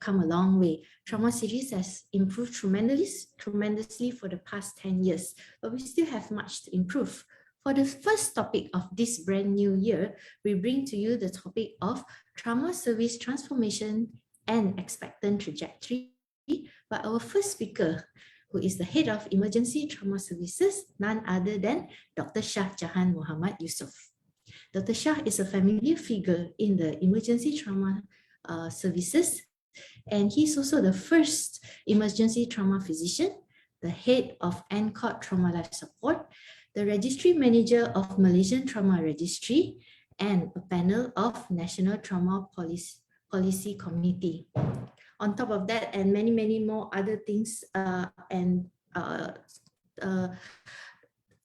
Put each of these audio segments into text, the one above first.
come a long way. Trauma series has improved tremendously for the past 10 years, but we still have much to improve. For the first topic of this brand new year, we bring to you the topic of trauma service transformation and expectant trajectory by our first speaker, who is the head of emergency trauma services, none other than Dr. Shah Jahan Muhammad Yussof. Dr. Shah is a familiar figure in the emergency trauma services, and he's also the first emergency trauma physician, the head of NCOT Trauma Life Support, the registry manager of Malaysian Trauma Registry, and a panel of National Trauma Policy Committee. On top of that, and many, many more other things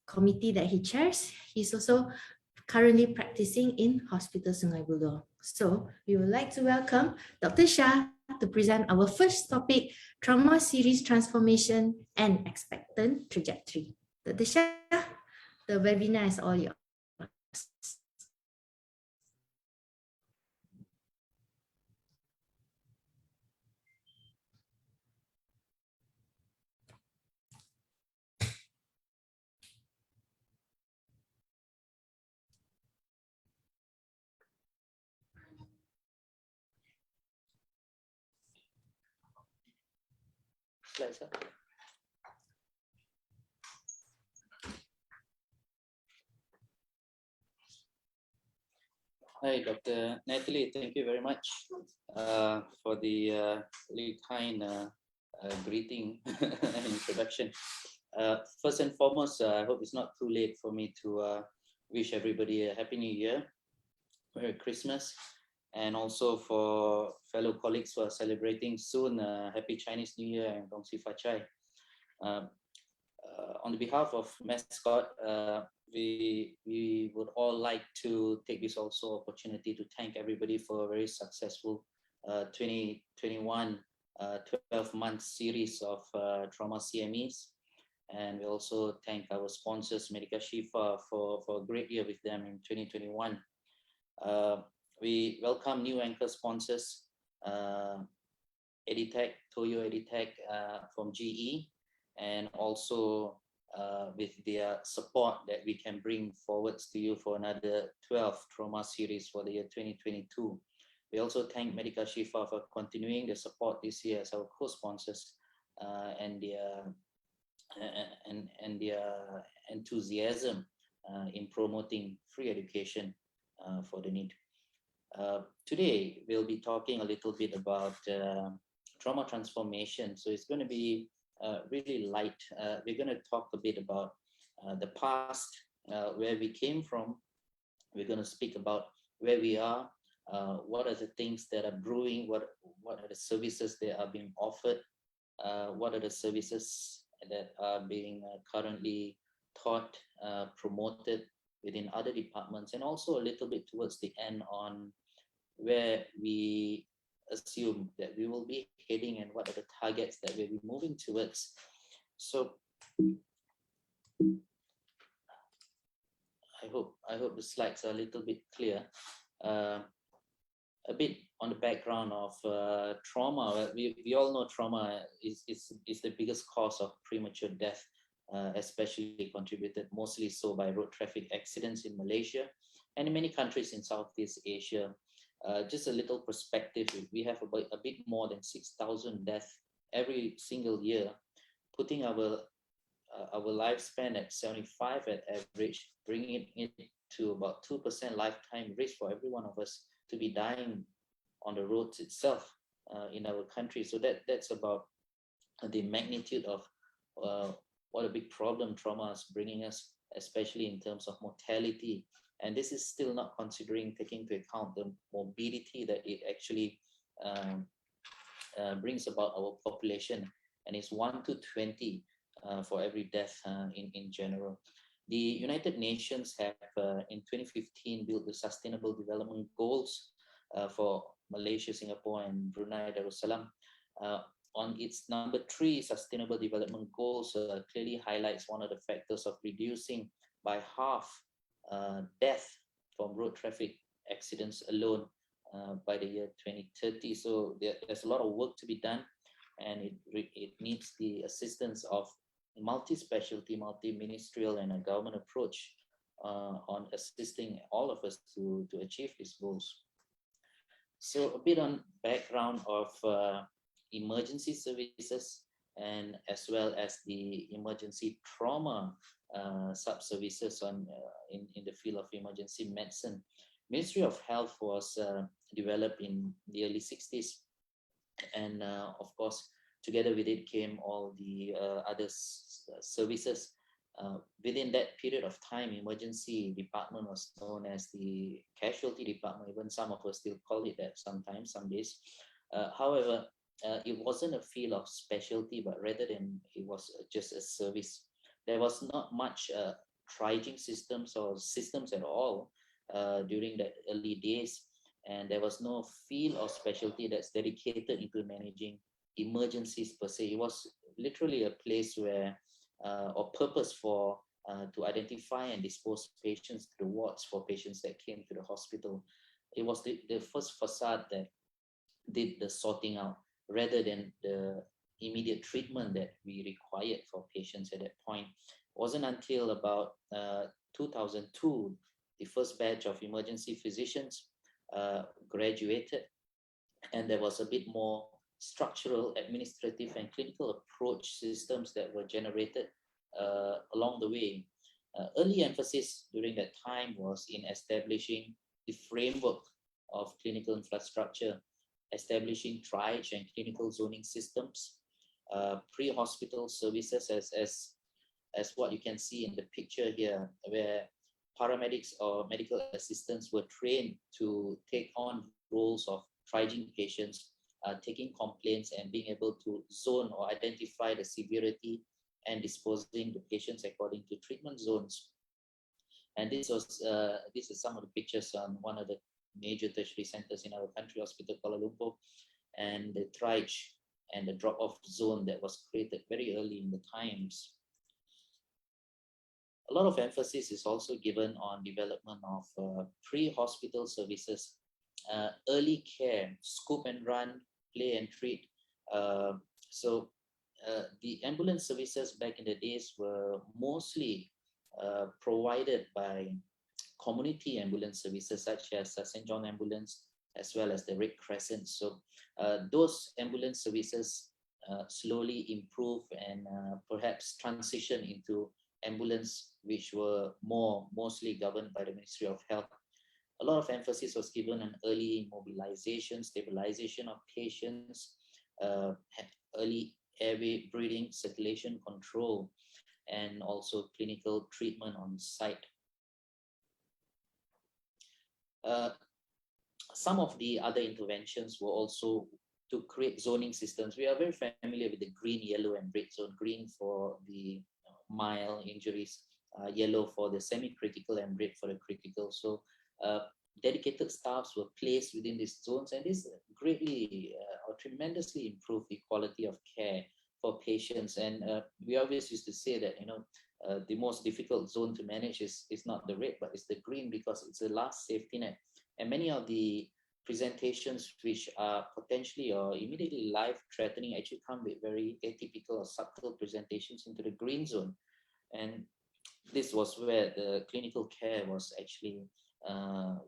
committee that he chairs, he's also currently practicing in Hospital Sungai Buloh. So we would like to welcome Dr. Shah to present our first topic, trauma series transformation and expectant trajectory. Dr. Shah, the webinar is all yours. Hi, Dr. Natalie. Thank you very much for the really kind greeting and introduction. First and foremost, I hope it's not too late for me to wish everybody a Happy New Year, Merry Christmas, and also for fellow colleagues who are celebrating soon, Happy Chinese New Year and Dong Si Fa Chai. On behalf of Mascot, we would all like to take this also opportunity to thank everybody for a very successful 2021 12-month series of trauma CMEs. And we also thank our sponsors, Medica Shifa, for a great year with them in 2021. We welcome new anchor sponsors, Editech, Toyo Editech from GE, and also with their support that we can bring forwards to you for another 12 trauma series for the year 2022. We also thank Medica Shifa for continuing the support this year as our co-sponsors and their enthusiasm in promoting free education for the need. Today, we'll be talking a little bit about trauma transformation. So it's going to be really light. We're going to talk a bit about the past, where we came from. We're going to speak about where we are, what are the things that are brewing, what are the services that are being offered, what are the services that are being currently taught, promoted within other departments, and also a little bit towards the end on where we assume that we will be heading and what are the targets that we'll be moving towards. So I hope the slides are a little bit clear. A bit on the background of trauma. We all know trauma is the biggest cause of premature death, especially contributed mostly so by road traffic accidents in Malaysia and in many countries in Southeast Asia. Just a little perspective, we have about a bit more than 6,000 deaths every single year, putting our lifespan at 75 at average, bringing it to about 2% lifetime risk for every one of us to be dying on the roads itself in our country. So that's about the magnitude of what a big problem trauma is bringing us, especially in terms of mortality. And this is still not considering taking into account the morbidity that it actually brings about our population, and it's 1 to 20 for every death in general. The United Nations have in 2015 built the Sustainable Development Goals for Malaysia, Singapore, and Brunei Darussalam. On its number 3 Sustainable Development Goals clearly highlights one of the factors of reducing by half death from road traffic accidents alone by the year 2030. So there's a lot of work to be done, and it needs the assistance of multi-specialty, multi-ministerial, and a government approach on assisting all of us to achieve these goals. So a bit on background of emergency services, and as well as the emergency trauma sub-services in the field of emergency medicine. Ministry of Health was developed in the early 60s, and of course, together with it came all the other services. Within that period of time, emergency department was known as the casualty department. Even some of us still call it that sometimes, some days. However, it wasn't a field of specialty, but rather than it was just a service. There was not much triaging systems or systems at all during the early days, and there was no field or specialty that's dedicated into managing emergencies per se. It was literally a place where or purpose for to identify and dispose patients to the wards for patients that came to the hospital. It was the first facade that did the sorting out rather than the immediate treatment that we required for patients at that point. It wasn't until about 2002, the first batch of emergency physicians graduated, and there was a bit more structural, administrative, and clinical approach systems that were generated along the way. Early emphasis during that time was in establishing the framework of clinical infrastructure, establishing triage and clinical zoning systems, pre-hospital services as what you can see in the picture here, where paramedics or medical assistants were trained to take on roles of triaging patients, taking complaints, and being able to zone or identify the severity and disposing the patients according to treatment zones. And this is some of the pictures on one of the major tertiary centers in our country, Hospital Kuala Lumpur, and the triage and the drop-off zone that was created very early in the times. A lot of emphasis is also given on development of pre-hospital services, early care, scoop and run, play and treat. So the ambulance services back in the days were mostly provided by community ambulance services such as St. John Ambulance, as well as the Red Crescent. So those ambulance services slowly improve and perhaps transition into ambulance, which were mostly governed by the Ministry of Health. A lot of emphasis was given on early mobilization, stabilization of patients, early airway breathing, circulation control, and also clinical treatment on site. Some of the other interventions were also to create zoning systems. We are very familiar with the green, yellow, and red zone. Green for the mild injuries, yellow for the semi-critical, and red for the critical. So dedicated staffs were placed within these zones, and this greatly or tremendously improved the quality of care for patients. And we always used to say that, the most difficult zone to manage is not the red, but it's the green, because it's the last safety net. And many of the presentations which are potentially or immediately life-threatening actually come with very atypical or subtle presentations into the green zone. And this was where the clinical care was actually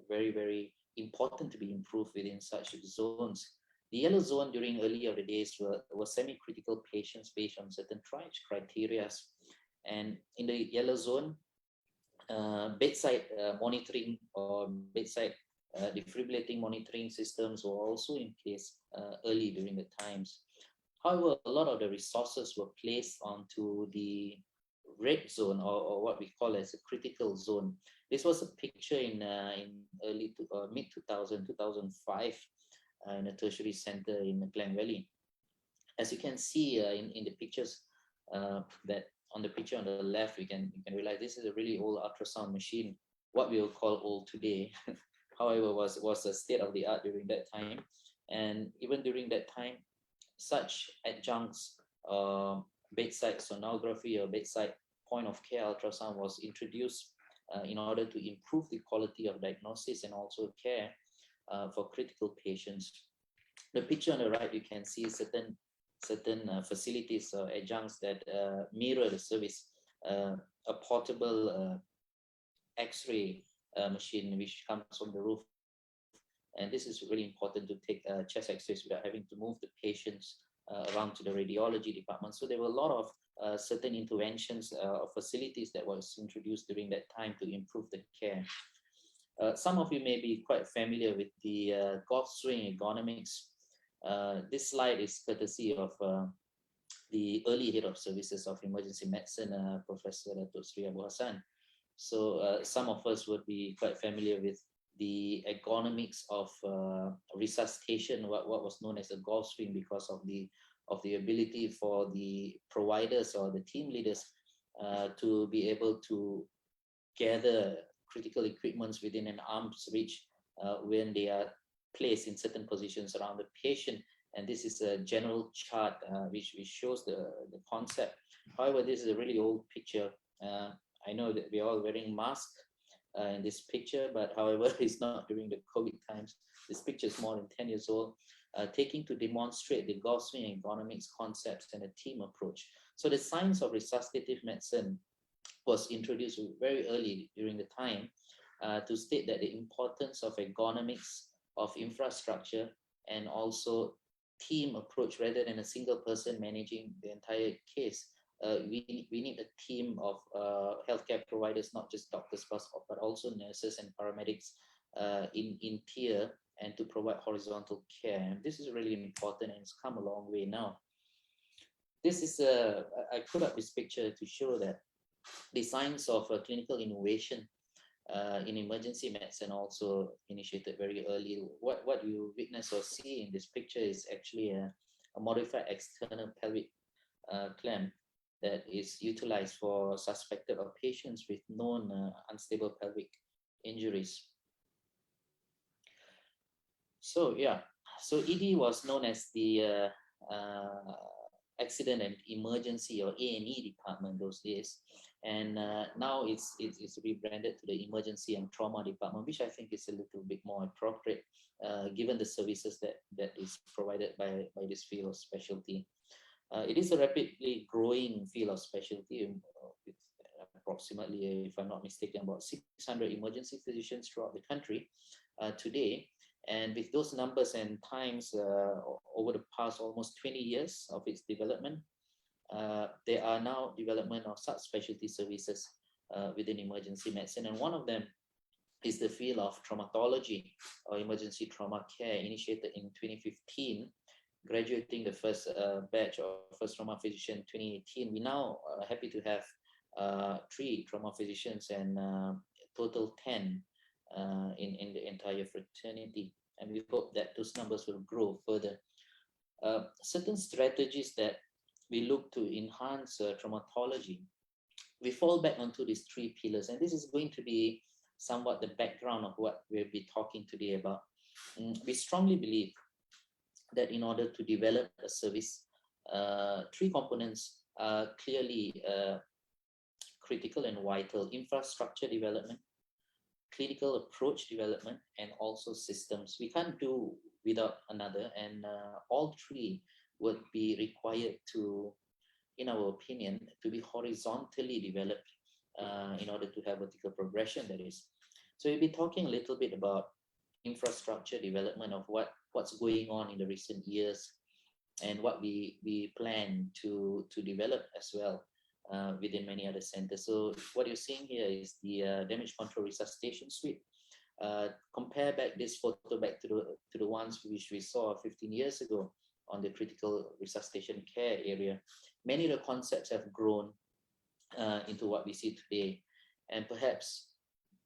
very, very important to be improved within such zones. The yellow zone during early of the days were semi-critical patients based on certain triage criteria. And in the yellow zone, bedside monitoring or bedside defibrillating monitoring systems were also in place early during the times. However, a lot of the resources were placed onto the red zone, or what we call as a critical zone. This was a picture in early mid 2005 in a tertiary center in Klang Valley. As you can see in the pictures, that on the picture on the left, you can realize this is a really old ultrasound machine, what we will call old today. However, was a state of the art during that time. And even during that time, such adjuncts, bedside sonography or bedside point of care ultrasound was introduced in order to improve the quality of diagnosis and also care. for critical patients. The picture on the right, you can see certain facilities or adjuncts that mirror the service. A portable X-ray machine which comes from the roof, and this is really important to take chest X-rays without having to move the patients around to the radiology department. So there were a lot of certain interventions or facilities that was introduced during that time to improve the care. Some of you may be quite familiar with the golf swing ergonomics. This slide is courtesy of the early head of services of emergency medicine, Professor Dato Sri Abu Hassan. So some of us would be quite familiar with the ergonomics of resuscitation, what was known as a golf swing, because of the ability for the providers or the team leaders to be able to gather critical equipments within an arm's reach when they are placed in certain positions around the patient. And this is a general chart which shows the concept. However, this is a really old picture. I know that we're all wearing masks in this picture, but however, it's not during the COVID times. This picture is more than 10 years old, taking to demonstrate the golf swing ergonomics concepts and a team approach. So the science of resuscitative medicine was introduced very early during the time to state that the importance of ergonomics of infrastructure and also team approach rather than a single person managing the entire case. We need a team of healthcare providers, not just doctors, but also nurses and paramedics in tier, and to provide horizontal care. And this is really important, and it's come a long way now. This is I put up this picture to show that the science of clinical innovation in emergency medicine also initiated very early. What you witness or see in this picture is actually a modified external pelvic clamp that is utilized for suspected or patients with known unstable pelvic injuries. So yeah, so ED was known as the Accident and Emergency, or A&E department those days, and now it's rebranded to the Emergency and Trauma department, which I think is a little bit more appropriate given the services that is provided by this field of specialty. It is a rapidly growing field of specialty with approximately, if I'm not mistaken, about 600 emergency physicians throughout the country today. And with those numbers and times over the past almost 20 years of its development, there are now development of subspecialty services within emergency medicine. And one of them is the field of traumatology or emergency trauma care, initiated in 2015, graduating the first batch of first trauma physician in 2018. We now are happy to have 3 trauma physicians and total 10 in the entire fraternity, and we hope that those numbers will grow further. Certain strategies that we look to enhance traumatology, we fall back onto these 3 pillars, and this is going to be somewhat the background of what we'll be talking today about. We strongly believe that in order to develop a service, 3 components are clearly critical and vital: infrastructure development, clinical approach development, and also systems. We can't do without another, and all 3 would be required to, in our opinion, to be horizontally developed in order to have vertical progression, that is. So we'll be talking a little bit about infrastructure development of what's going on in the recent years and what we plan to develop as well within many other centers. So what you're seeing here is the damage control resuscitation suite. Compare back this photo back to the ones which we saw 15 years ago on the critical resuscitation care area. Many of the concepts have grown into what we see today, and perhaps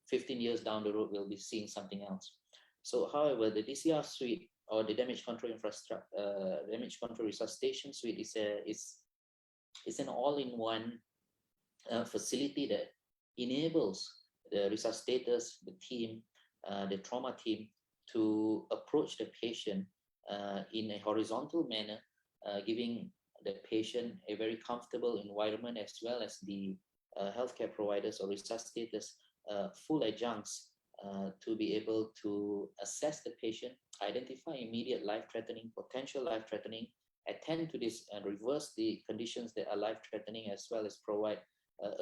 15 years down the road we'll be seeing something else. So however, the DCR suite, or the damage control infrastructure, damage control resuscitation suite, is an all-in-one facility that enables the resuscitators, the team, the trauma team, to approach the patient in a horizontal manner, giving the patient a very comfortable environment, as well as the healthcare providers or resuscitators full adjuncts to be able to assess the patient, identify immediate life-threatening, potential life-threatening, attend to this and reverse the conditions that are life-threatening, as well as provide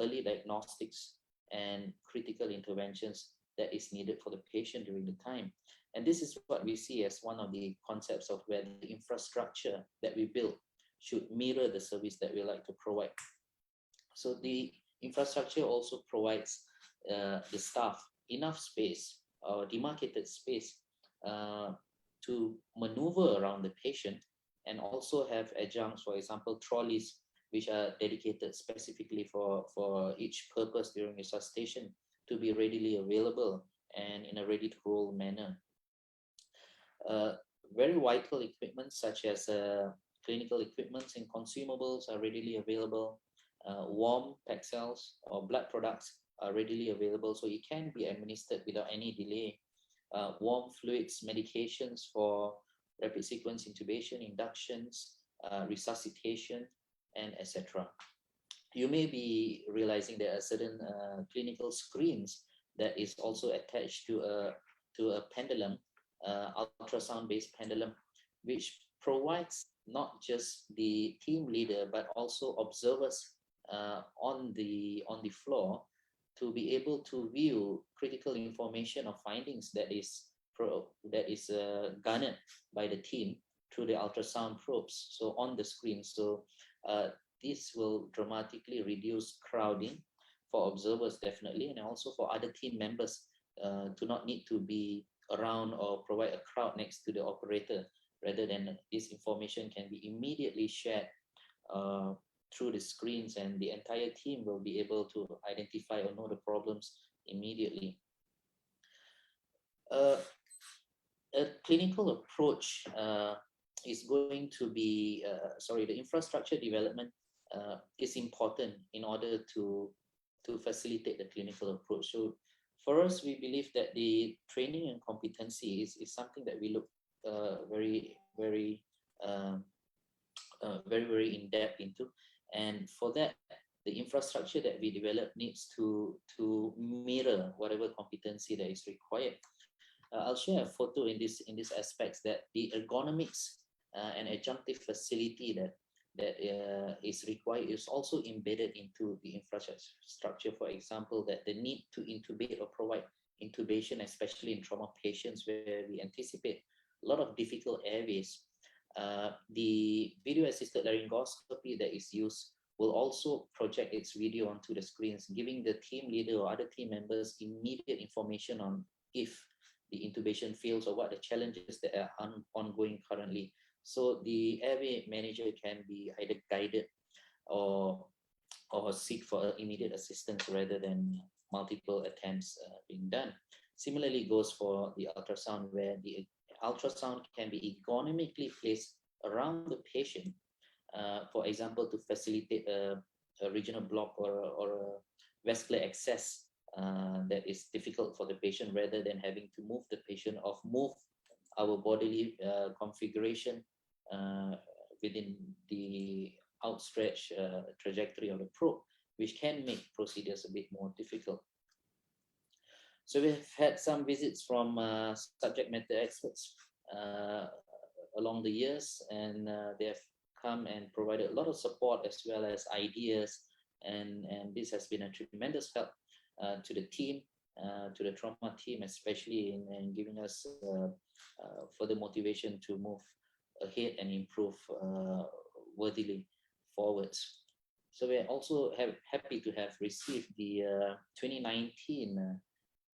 early diagnostics and critical interventions that is needed for the patient during the time. And this is what we see as one of the concepts of where the infrastructure that we build should mirror the service that we like to provide. So the infrastructure also provides the staff enough space or demarcated space to maneuver around the patient, and also have adjuncts, for example, trolleys, which are dedicated specifically for each purpose during resuscitation, to be readily available and in a ready-to-roll manner. Very vital equipment such as clinical equipments and consumables are readily available. Warm pack cells or blood products are readily available, so it can be administered without any delay. Warm fluids, medications for rapid sequence intubation, inductions, resuscitation, and etc. You may be realizing there are certain clinical screens that is also attached to a pendulum, ultrasound-based pendulum, which provides not just the team leader but also observers on the floor to be able to view critical information or findings that is garnered by the team through the ultrasound probes, so on the screen. So this will dramatically reduce crowding for observers, definitely, and also for other team members to not need to be around or provide a crowd next to the operator. Rather than this information can be immediately shared through the screens, and the entire team will be able to identify or know the problems immediately. A clinical approach is going to be, the infrastructure development is important in order to facilitate the clinical approach. So for us, we believe that the training and competency is something that we look very in depth into. And for that, the infrastructure that we develop needs to mirror whatever competency that is required. I'll share a photo in this aspects that the ergonomics and adjunctive facility that is required is also embedded into the infrastructure. For example, that the need to intubate or provide intubation, especially in trauma patients where we anticipate a lot of difficult airways. The video-assisted laryngoscopy that is used will also project its video onto the screens, giving the team leader or other team members immediate information on if the intubation fails or what the challenges that are ongoing currently. So the airway manager can be either guided or seek for immediate assistance rather than multiple attempts being done. Similarly goes for the ultrasound, where the ultrasound can be ergonomically placed around the patient, for example, to facilitate a regional block or a vascular access that is difficult for the patient, rather than having to move the patient or move our bodily configuration within the outstretched trajectory of the probe, which can make procedures a bit more difficult. So we've had some visits from subject matter experts along the years, and they have come and provided a lot of support as well as ideas, and this has been a tremendous help to the team, to the trauma team, especially in giving us further motivation to move ahead and improve worthily forwards. So we're also happy to have received the 2019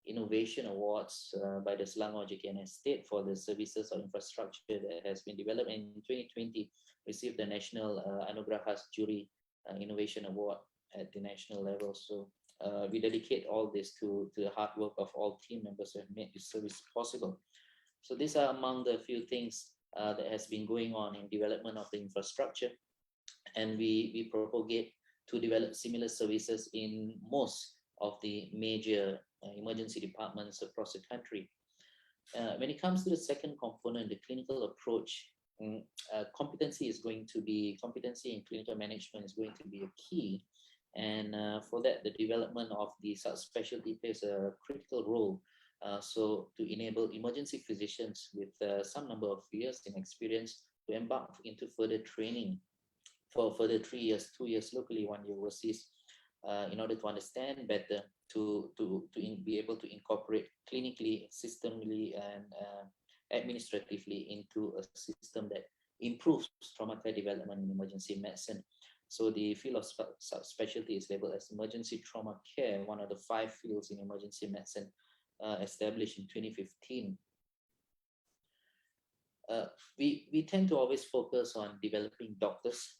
Innovation Awards by the Selangor JKN State for the services or infrastructure that has been developed. In 2020, received the National Anugerahas Jury Innovation Award at the national level. So we dedicate all this to the hard work of all team members who have made this service possible. So these are among the few things that has been going on in development of the infrastructure, and we propagate to develop similar services in most of the major emergency departments across the country. When it comes to the second component, the clinical approach, competency in clinical management is going to be a key. And for that, the development of the subspecialty plays a critical role So to enable emergency physicians with some number of years in experience to embark into further training for further 3 years, 2 years locally, 1 year overseas, in order to understand better, be able to incorporate clinically, systemically, and administratively into a system that improves trauma care development in emergency medicine. So the field of subspecialty is labeled as emergency trauma care, one of the 5 fields in emergency medicine established in 2015. We tend to always focus on developing doctors,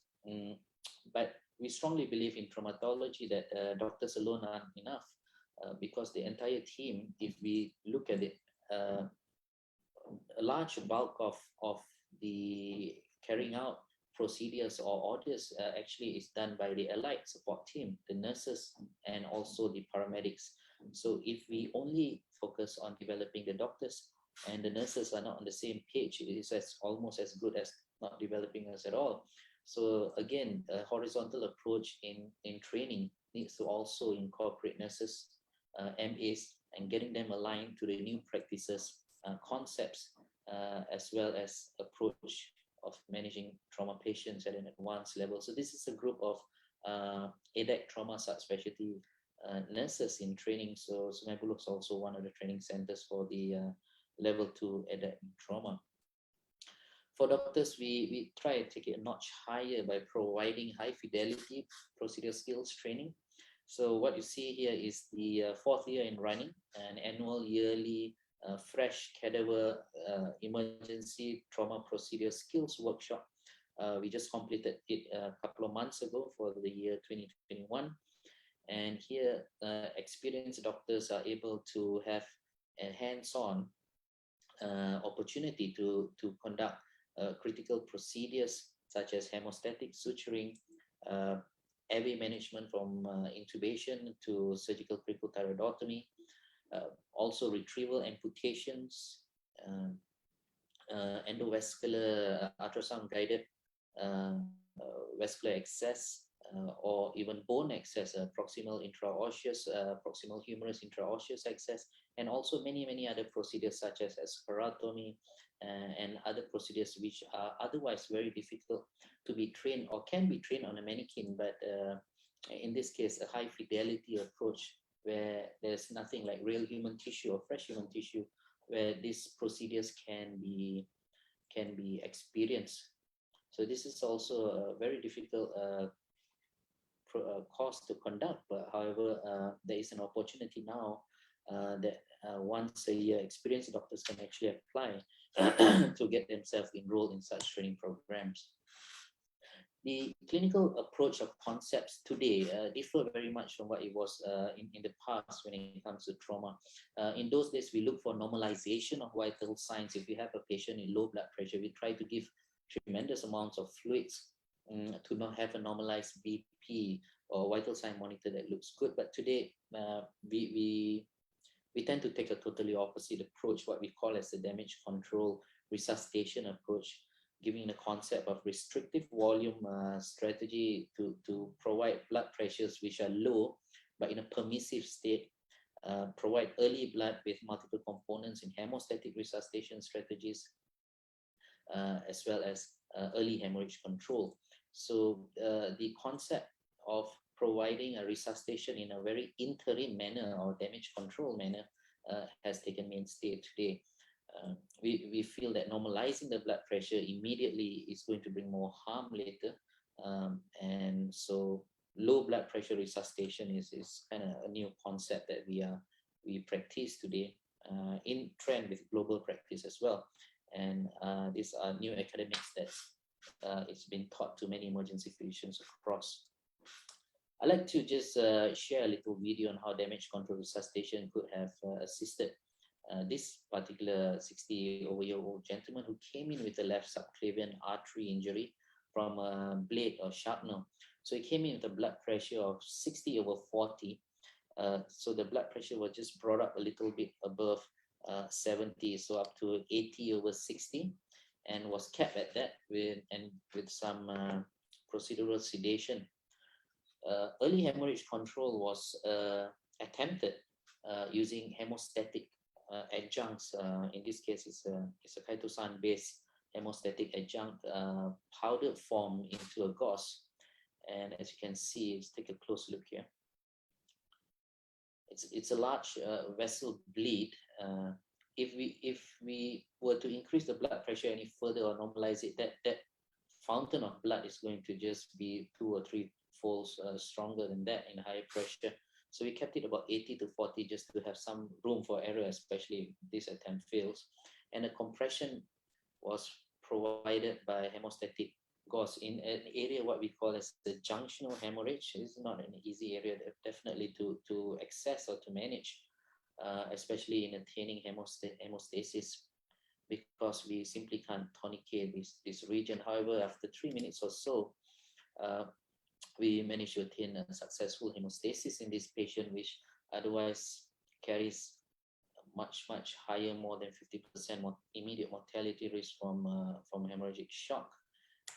but we strongly believe in traumatology that doctors alone aren't enough, because the entire team, if we look at it, a large bulk of the carrying out procedures or orders actually is done by the allied support team, the nurses, and also the paramedics. So if we only focus on developing the doctors and the nurses are not on the same page, it is almost as good as not developing us at all. So again, a horizontal approach in training needs to also incorporate nurses, MAs, and getting them aligned to the new practices, concepts, as well as approach of managing trauma patients at an advanced level. So this is a group of ADEC trauma subspecialty nurses in training. So Sungai Buloh is also one of the training centers for the level 2 ADEC trauma. For doctors, we try to take it a notch higher by providing high fidelity procedural skills training. So what you see here is the 4th year in running, an annual yearly fresh cadaver emergency trauma procedure skills workshop. We just completed it a couple of months ago for the year 2021. And here, experienced doctors are able to have a hands-on opportunity to conduct critical procedures such as hemostatic suturing, airway management from intubation to surgical percuthyroidotomy, also retrieval amputations, endovascular ultrasound guided vascular access, or even bone access, proximal intraosseous, proximal humerus intraosseous access, and also many other procedures such as aspiratomy and other procedures which are otherwise very difficult to be trained or can be trained on a mannequin, but in this case, a high fidelity approach where there's nothing like real human tissue or fresh human tissue, where these procedures can be experienced. So this is also a very difficult course to conduct, but however, there is an opportunity now that once a year experienced doctors can actually apply to get themselves enrolled in such training programs. The clinical approach of concepts today differ very much from what it was in the past when it comes to trauma. In those days, we look for normalization of vital signs. If you have a patient in low blood pressure, we try to give tremendous amounts of fluids to not have a normalized BP or vital sign monitor that looks good. But today, we tend to take a totally opposite approach, what we call as the damage control resuscitation approach, giving the concept of restrictive volume strategy to provide blood pressures which are low, but in a permissive state, provide early blood with multiple components in hemostatic resuscitation strategies, as well as early hemorrhage control. So the concept of providing a resuscitation in a very interim manner or damage control manner has taken mainstay today. We feel that normalizing the blood pressure immediately is going to bring more harm later. And so low blood pressure resuscitation is kind of a new concept that we practice today, in trend with global practice as well. And these are new academics that it's been taught to many emergency physicians across. I'd like to just share a little video on how damage control resuscitation could have assisted this particular 60-over-year-old gentleman who came in with a left subclavian artery injury from a blade or sharpener. So he came in with a blood pressure of 60/40. So the blood pressure was just brought up a little bit above 70, so up to 80/60, and was kept at that with some procedural sedation. Early hemorrhage control was attempted using hemostatic adjuncts. In this case, it's a chitosan-based hemostatic adjunct powdered form into a gauze. And as you can see, let's take a close look here. It's a large vessel bleed. If we were to increase the blood pressure any further or normalize it, that fountain of blood is going to just be 2 or 3 folds stronger than that in higher pressure. So we kept it about 80 to 40 just to have some room for error, especially if this attempt fails. And a compression was provided by hemostatic gauze in an area what we call as the junctional hemorrhage. It's not an easy area definitely to access or to manage, especially in attaining hemostasis, because we simply can't tourniquet this region. However, after 3 minutes or so, we managed to attain a successful hemostasis in this patient, which otherwise carries much higher, more than 50% immediate mortality risk from hemorrhagic shock.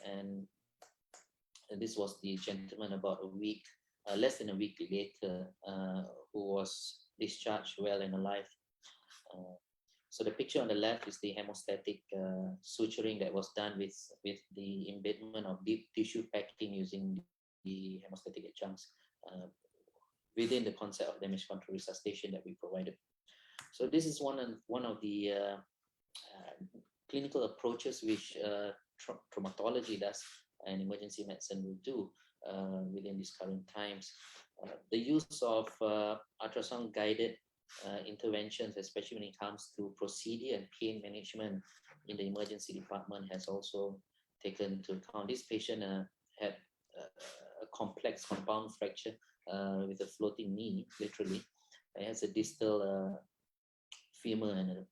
And this was the gentleman about less than a week later, who was discharged well and alive. So the picture on the left is the hemostatic suturing that was done with the embedment of deep tissue packing using the hemostatic adjuncts within the concept of damage control resuscitation that we provided. So this is one of the clinical approaches which traumatology does and emergency medicine will do within these current times. The use of ultrasound guided interventions, especially when it comes to procedure and pain management in the emergency department, has also taken into account. This patient had a complex compound fracture with a floating knee, literally. It has a distal femur and a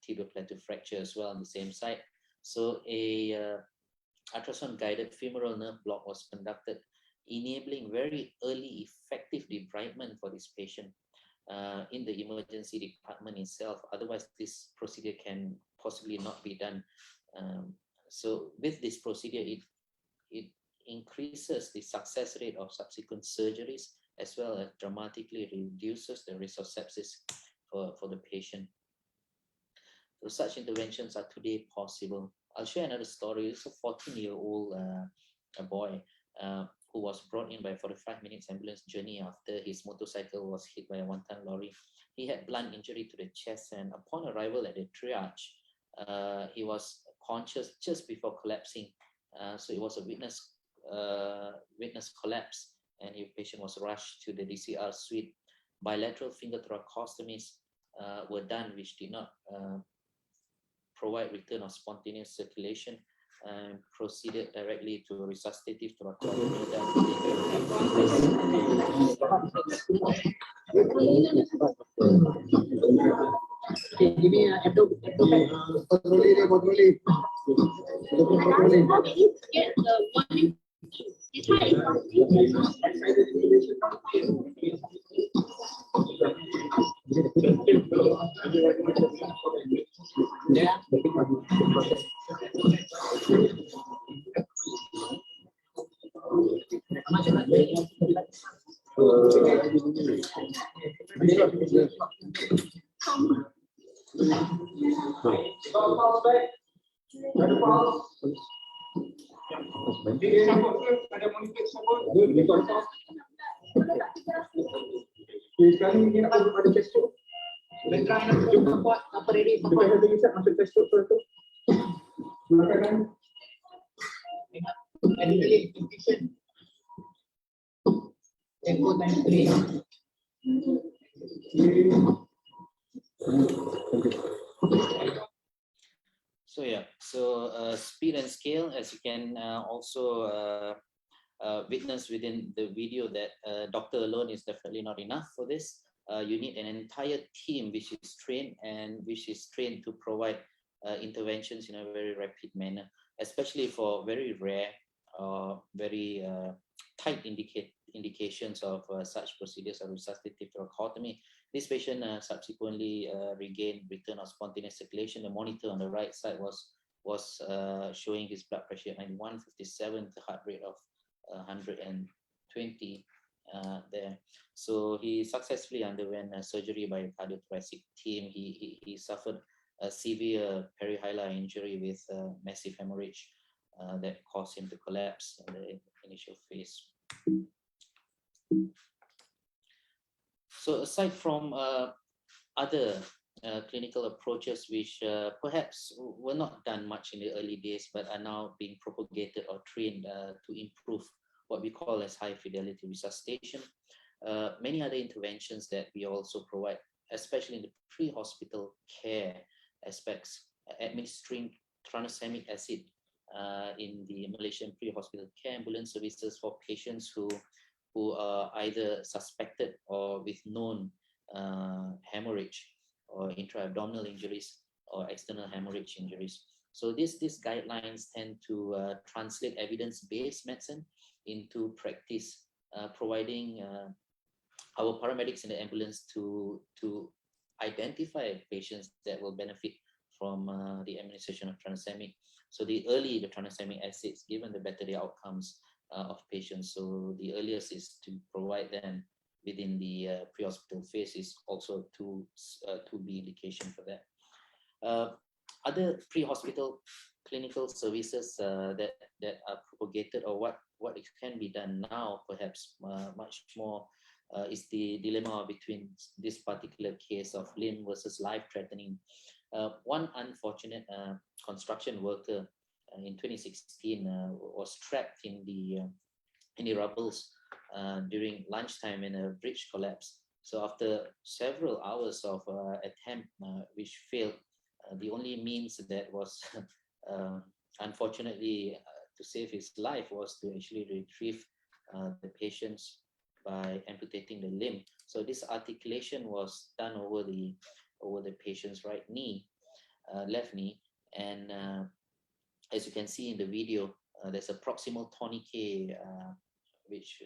tibial plateau fracture as well on the same site. So a ultrasound guided femoral nerve block was conducted, enabling very early effective debridement for this patient in the emergency department itself. Otherwise, this procedure can possibly not be done. So with this procedure, it increases the success rate of subsequent surgeries, as well as dramatically reduces the risk of sepsis for the patient. So such interventions are today possible. I'll share another story. It's a 14-year-old a boy who was brought in by a 45 minutes ambulance journey after his motorcycle was hit by a one-ton lorry. He had blunt injury to the chest, and upon arrival at the triage, he was conscious just before collapsing. So it was a witness collapse, and the patient was rushed to the DCR suite. Bilateral finger thoracostomies were done, which did not provide return of spontaneous circulation, and proceeded directly to resuscitative thoracotomy. Give me a So speed and scale, as you can also witness within the video, that a doctor alone is definitely not enough for this. You need an entire team which is trained to provide interventions in a very rapid manner, especially for very rare or very tight indications of such procedures of resuscitative thoracotomy. This patient subsequently regained return of spontaneous circulation. The monitor on the right side was showing his blood pressure at 91/57, the heart rate of 120. there. So he successfully underwent a surgery by a cardiothoracic team. He suffered a severe perihilar injury with massive hemorrhage that caused him to collapse in the initial phase. So aside from other clinical approaches which perhaps were not done much in the early days but are now being propagated or trained to improve what we call as high fidelity resuscitation, many other interventions that we also provide, especially in the pre-hospital care aspects, administering tranexamic acid in the Malaysian pre-hospital care ambulance services for patients who are either suspected or with known hemorrhage or intra-abdominal injuries or external hemorrhage injuries. So these guidelines tend to translate evidence-based medicine into practice, providing our paramedics in the ambulance to identify patients that will benefit from the administration of tranexamic. So the earlier the tranexamic acids, given the better the outcomes of patients. So the earliest is to provide them within the pre-hospital phase is also to be indication for that. Other pre-hospital clinical services that are propagated, or what can be done now, perhaps much more, is the dilemma between this particular case of limb versus life-threatening. One unfortunate construction worker in 2016 was trapped in the rubbles during lunchtime in a bridge collapse. So after several hours of attempt which failed, the only means that was unfortunately to save his life was to actually retrieve the patients by amputating the limb. So this articulation was done over the patient's right knee, left knee, and as you can see in the video, there's a proximal tourniquet which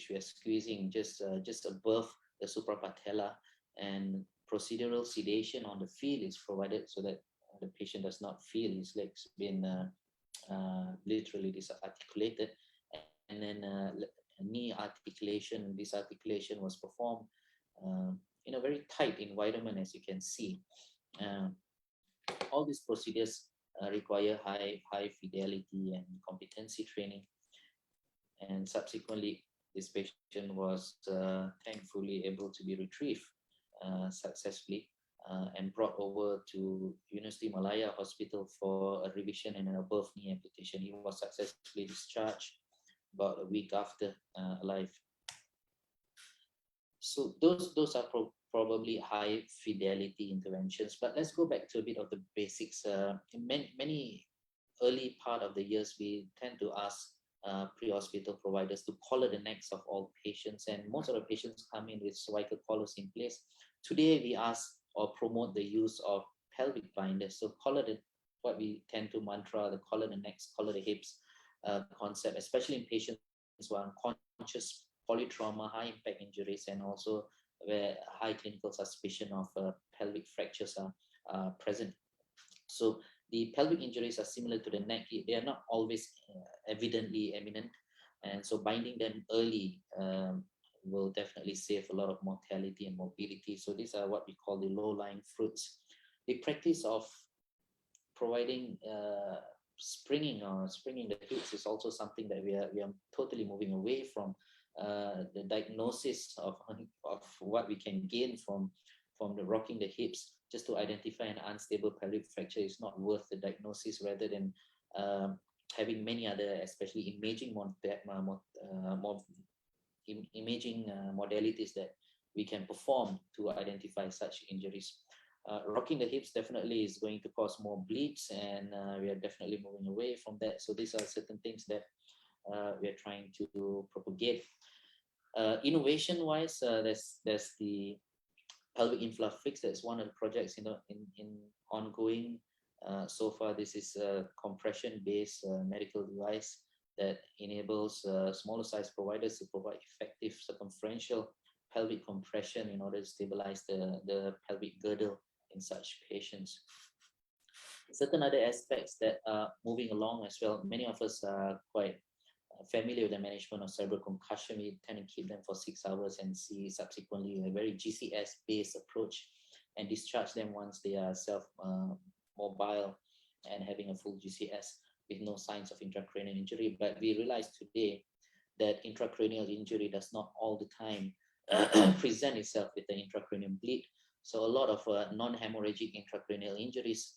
we are squeezing just above the suprapatella, and procedural sedation on the field is provided so that the patient does not feel his legs being literally disarticulated, and then knee articulation. This articulation was performed in a very tight environment, as you can see. All these procedures require high fidelity and competency training, and subsequently this patient was thankfully able to be retrieved successfully and brought over to University Malaya Hospital for a revision and an above knee amputation. He was successfully discharged about a week after, alive. So those are probably high fidelity interventions. But let's go back to a bit of the basics. In many early part of the years, we tend to ask pre-hospital providers to collar the necks of all patients, and most of the patients come in with cervical collars in place. Today, we ask or promote the use of pelvic binders. So what we tend to mantra, the collar the necks, collar the hips concept, especially in patients who are unconscious, polytrauma, high impact injuries, and also where high clinical suspicion of pelvic fractures are present. So the pelvic injuries are similar to the neck. They are not always evidently imminent, and so binding them early will definitely save a lot of mortality and morbidity. So these are what we call the low-lying fruits. The practice of providing springing the hips is also something that we are totally moving away from. The diagnosis of what we can gain from the rocking the hips just to identify an unstable pelvic fracture is not worth the diagnosis, rather than having many other, especially imaging modalities that we can perform to identify such injuries. Rocking the hips definitely is going to cause more bleeds, and we are definitely moving away from that. So these are certain things that we are trying to propagate. Innovation-wise, there's the pelvic infla fix. That's one of the projects in ongoing. So far, this is a compression-based medical device that enables smaller size providers to provide effective circumferential pelvic compression in order to stabilize the pelvic girdle in such patients. Certain other aspects that are moving along as well. Many of us are quite familiar with the management of cerebral concussion, we tend to keep them for 6 hours and see subsequently a very GCS-based approach and discharge them once they are self-mobile and having a full GCS with no signs of intracranial injury. But we realize today that intracranial injury does not all the time present itself with the intracranial bleed. So a lot of non-hemorrhagic intracranial injuries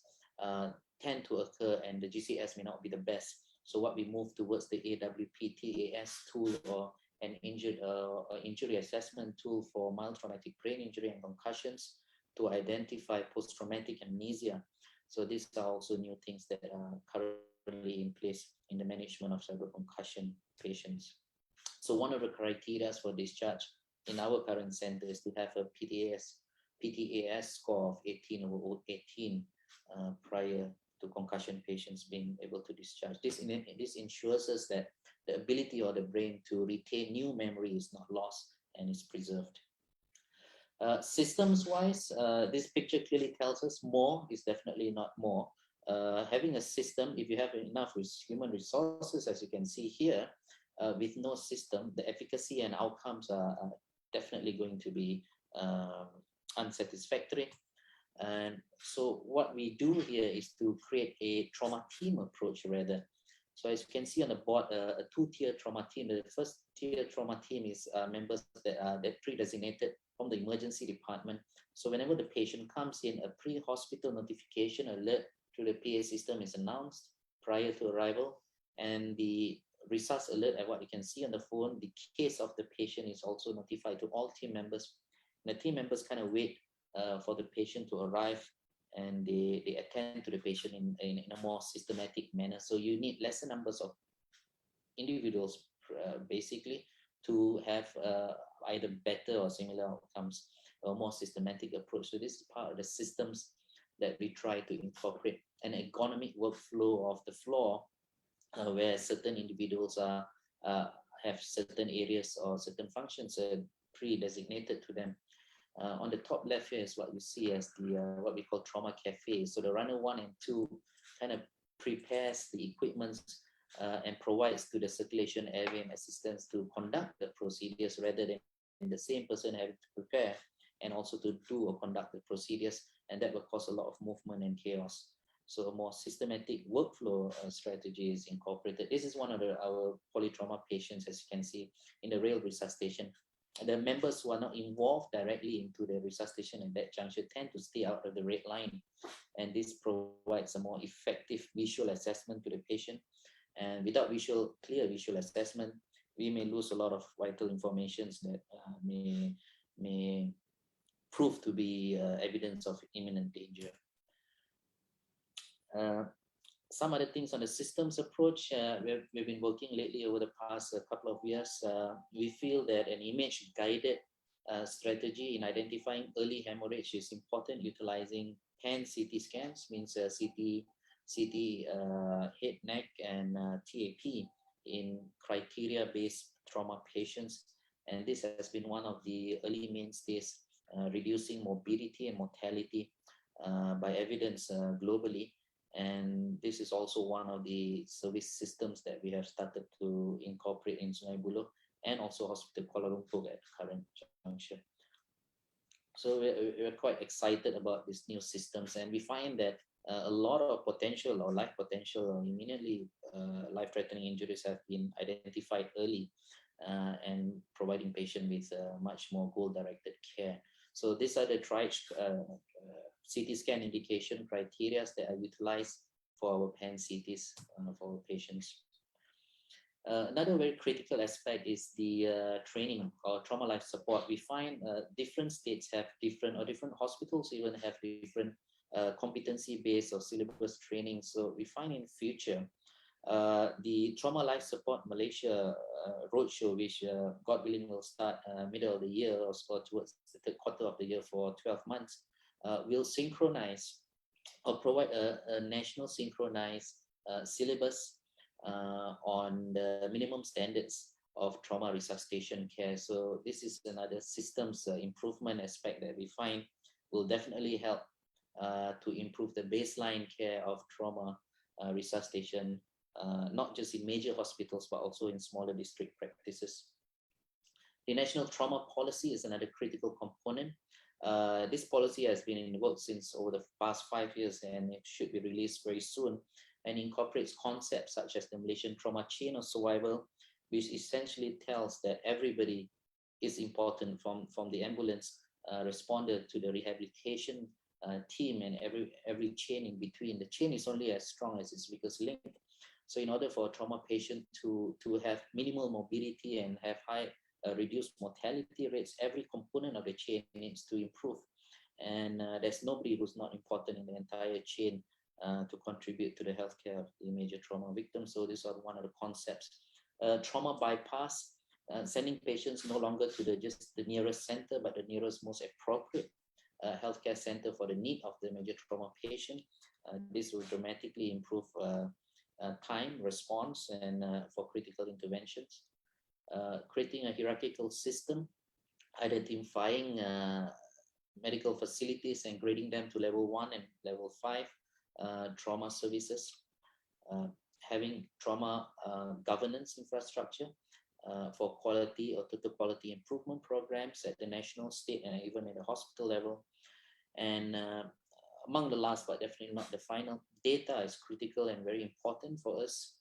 tend to occur, and the GCS may not be the best. So what we move towards the AWPTAS tool, or an injury assessment tool for mild traumatic brain injury and concussions, to identify post-traumatic amnesia. So these are also new things that are currently in place in the management of cerebral concussion patients. So one of the criteria for discharge in our current center is to have a PTAS score of 18 over 18 prior to concussion patients being able to discharge. This ensures us that the ability of the brain to retain new memory is not lost and is preserved. Systems-wise, this picture clearly tells us more is definitely not more. Having a system, if you have enough human resources, as you can see here, with no system, the efficacy and outcomes are definitely going to be unsatisfactory. And so what we do here is to create a trauma team approach rather. So as you can see on the board, a two-tier trauma team. The first tier trauma team is members that are pre-designated from the emergency department. So whenever the patient comes in, a pre-hospital notification alert through the PA system is announced prior to arrival, and the resus alert, at what you can see on the phone, the case of the patient is also notified to all team members. And the team members kind of wait for the patient to arrive, and they attend to the patient in a more systematic manner. So you need lesser numbers of individuals basically to have either better or similar outcomes, or more systematic approach. So this is part of the systems that we try to incorporate, an ergonomic workflow of the floor where certain individuals have certain areas or certain functions pre-designated to them. On the top left here is what you see as the what we call trauma cafe. So the runner 1 and 2 kind of prepares the equipment and provides to the circulation airway assistance to conduct the procedures, rather than the same person having to prepare and also to do or conduct the procedures, and that will cause a lot of movement and chaos. So a more systematic workflow strategy is incorporated. This is one of our polytrauma patients, as you can see, in the rail resuscitation. The members who are not involved directly into the resuscitation at that juncture tend to stay out of the red line, and this provides a more effective visual assessment to the patient. And without clear visual assessment, we may lose a lot of vital information that may prove to be evidence of imminent danger. Some other things on the systems approach, we've been working lately over the past couple of years. We feel that an image-guided strategy in identifying early hemorrhage is important, utilizing pan CT scans, means CT head, neck, and TAP in criteria-based trauma patients. And this has been one of the early mainstays, reducing morbidity and mortality by evidence globally. And this is also one of the service systems that we have started to incorporate in Sungai Buloh and also Hospital Kuala Lumpur at current juncture. So we're quite excited about these new systems, and we find that a lot of potential or life potential or immediately life-threatening injuries have been identified early and providing patients with much more goal-directed care. So these are the CT scan indication criteria that are utilized for our pan CTs for our patients. Another very critical aspect is the training or trauma life support. We find different states have different, or different hospitals even have different competency-based or syllabus training. So we find in future, the Trauma Life Support Malaysia roadshow, which God willing will start middle of the year or towards the third quarter of the year for 12 months, will synchronize or provide a national synchronized syllabus on the minimum standards of trauma resuscitation care. So this is another systems improvement aspect that we find will definitely help to improve the baseline care of trauma resuscitation not just in major hospitals, but also in smaller district practices. The National Trauma Policy is another critical component. This policy has been in work since over the past 5 years, and it should be released very soon, and incorporates concepts such as the Malaysian trauma chain of survival, which essentially tells that everybody is important, from the ambulance responder to the rehabilitation team, and every chain in between. The chain is only as strong as its weakest link. So in order for a trauma patient to have minimal mobility and have high reduced mortality rates, every component of the chain needs to improve. And there's nobody who's not important in the entire chain to contribute to the healthcare of the major trauma victims. So these are one of the concepts. Trauma bypass, sending patients no longer to just the nearest center, but the nearest most appropriate healthcare center for the need of the major trauma patient. This will dramatically improve time, response, and for critical interventions. Creating a hierarchical system, identifying medical facilities and grading them to level 1 and level 5 trauma services, having trauma governance infrastructure for quality or total quality improvement programs at the national, state, and even at the hospital level. And among the last, but definitely not the final, data is critical and very important for us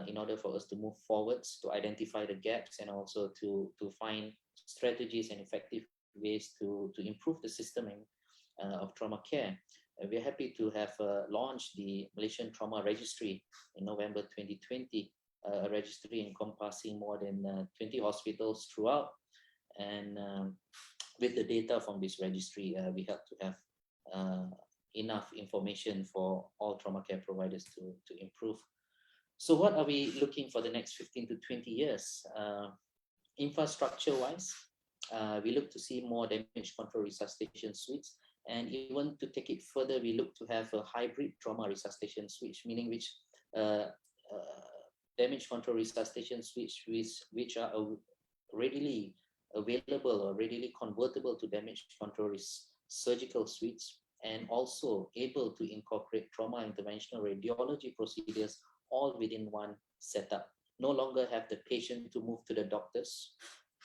in order for us to move forwards, to identify the gaps, and also to find strategies and effective ways to improve the system of trauma care. We're happy to have launched the Malaysian Trauma Registry in November 2020, a registry encompassing more than 20 hospitals throughout. And with the data from this registry, we hope to have enough information for all trauma care providers to improve. So what are we looking for the next 15 to 20 years? Infrastructure-wise, we look to see more damage control resuscitation suites, and even to take it further, we look to have a hybrid trauma resuscitation suite, meaning which damage control resuscitation suites which are readily available or readily convertible to damage control surgical suites, and also able to incorporate trauma interventional radiology procedures all within one setup. No longer have the patient to move to the doctors,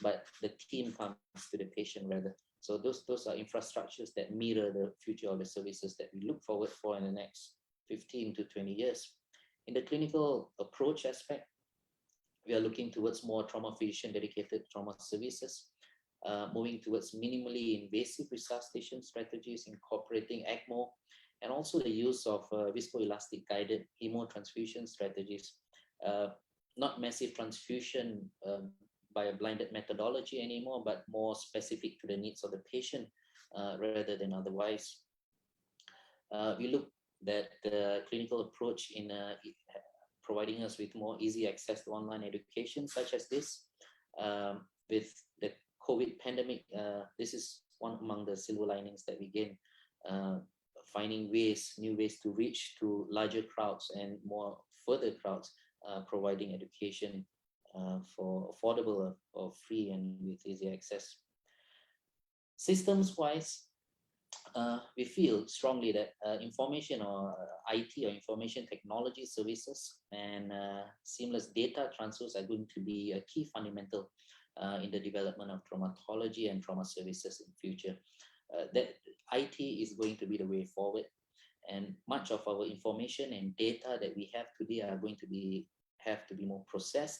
but the team comes to the patient rather. So those are infrastructures that mirror the future of the services that we look forward for in the next 15 to 20 years. In the clinical approach aspect, we are looking towards more trauma physician dedicated trauma services, moving towards minimally invasive resuscitation strategies, incorporating ECMO, and also the use of viscoelastic guided hemotransfusion strategies. Not massive transfusion by a blinded methodology anymore, but more specific to the needs of the patient rather than otherwise. We look at the clinical approach in providing us with more easy access to online education such as this. With the COVID pandemic, this is one among the silver linings that we gain, finding new ways to reach to larger crowds and more further crowds, providing education for affordable or free and with easy access. Systems-wise, we feel strongly that information or IT or information technology services and seamless data transfers are going to be a key fundamental in the development of traumatology and trauma services in future. That IT is going to be the way forward, and much of our information and data that we have today are going to have to be more processed,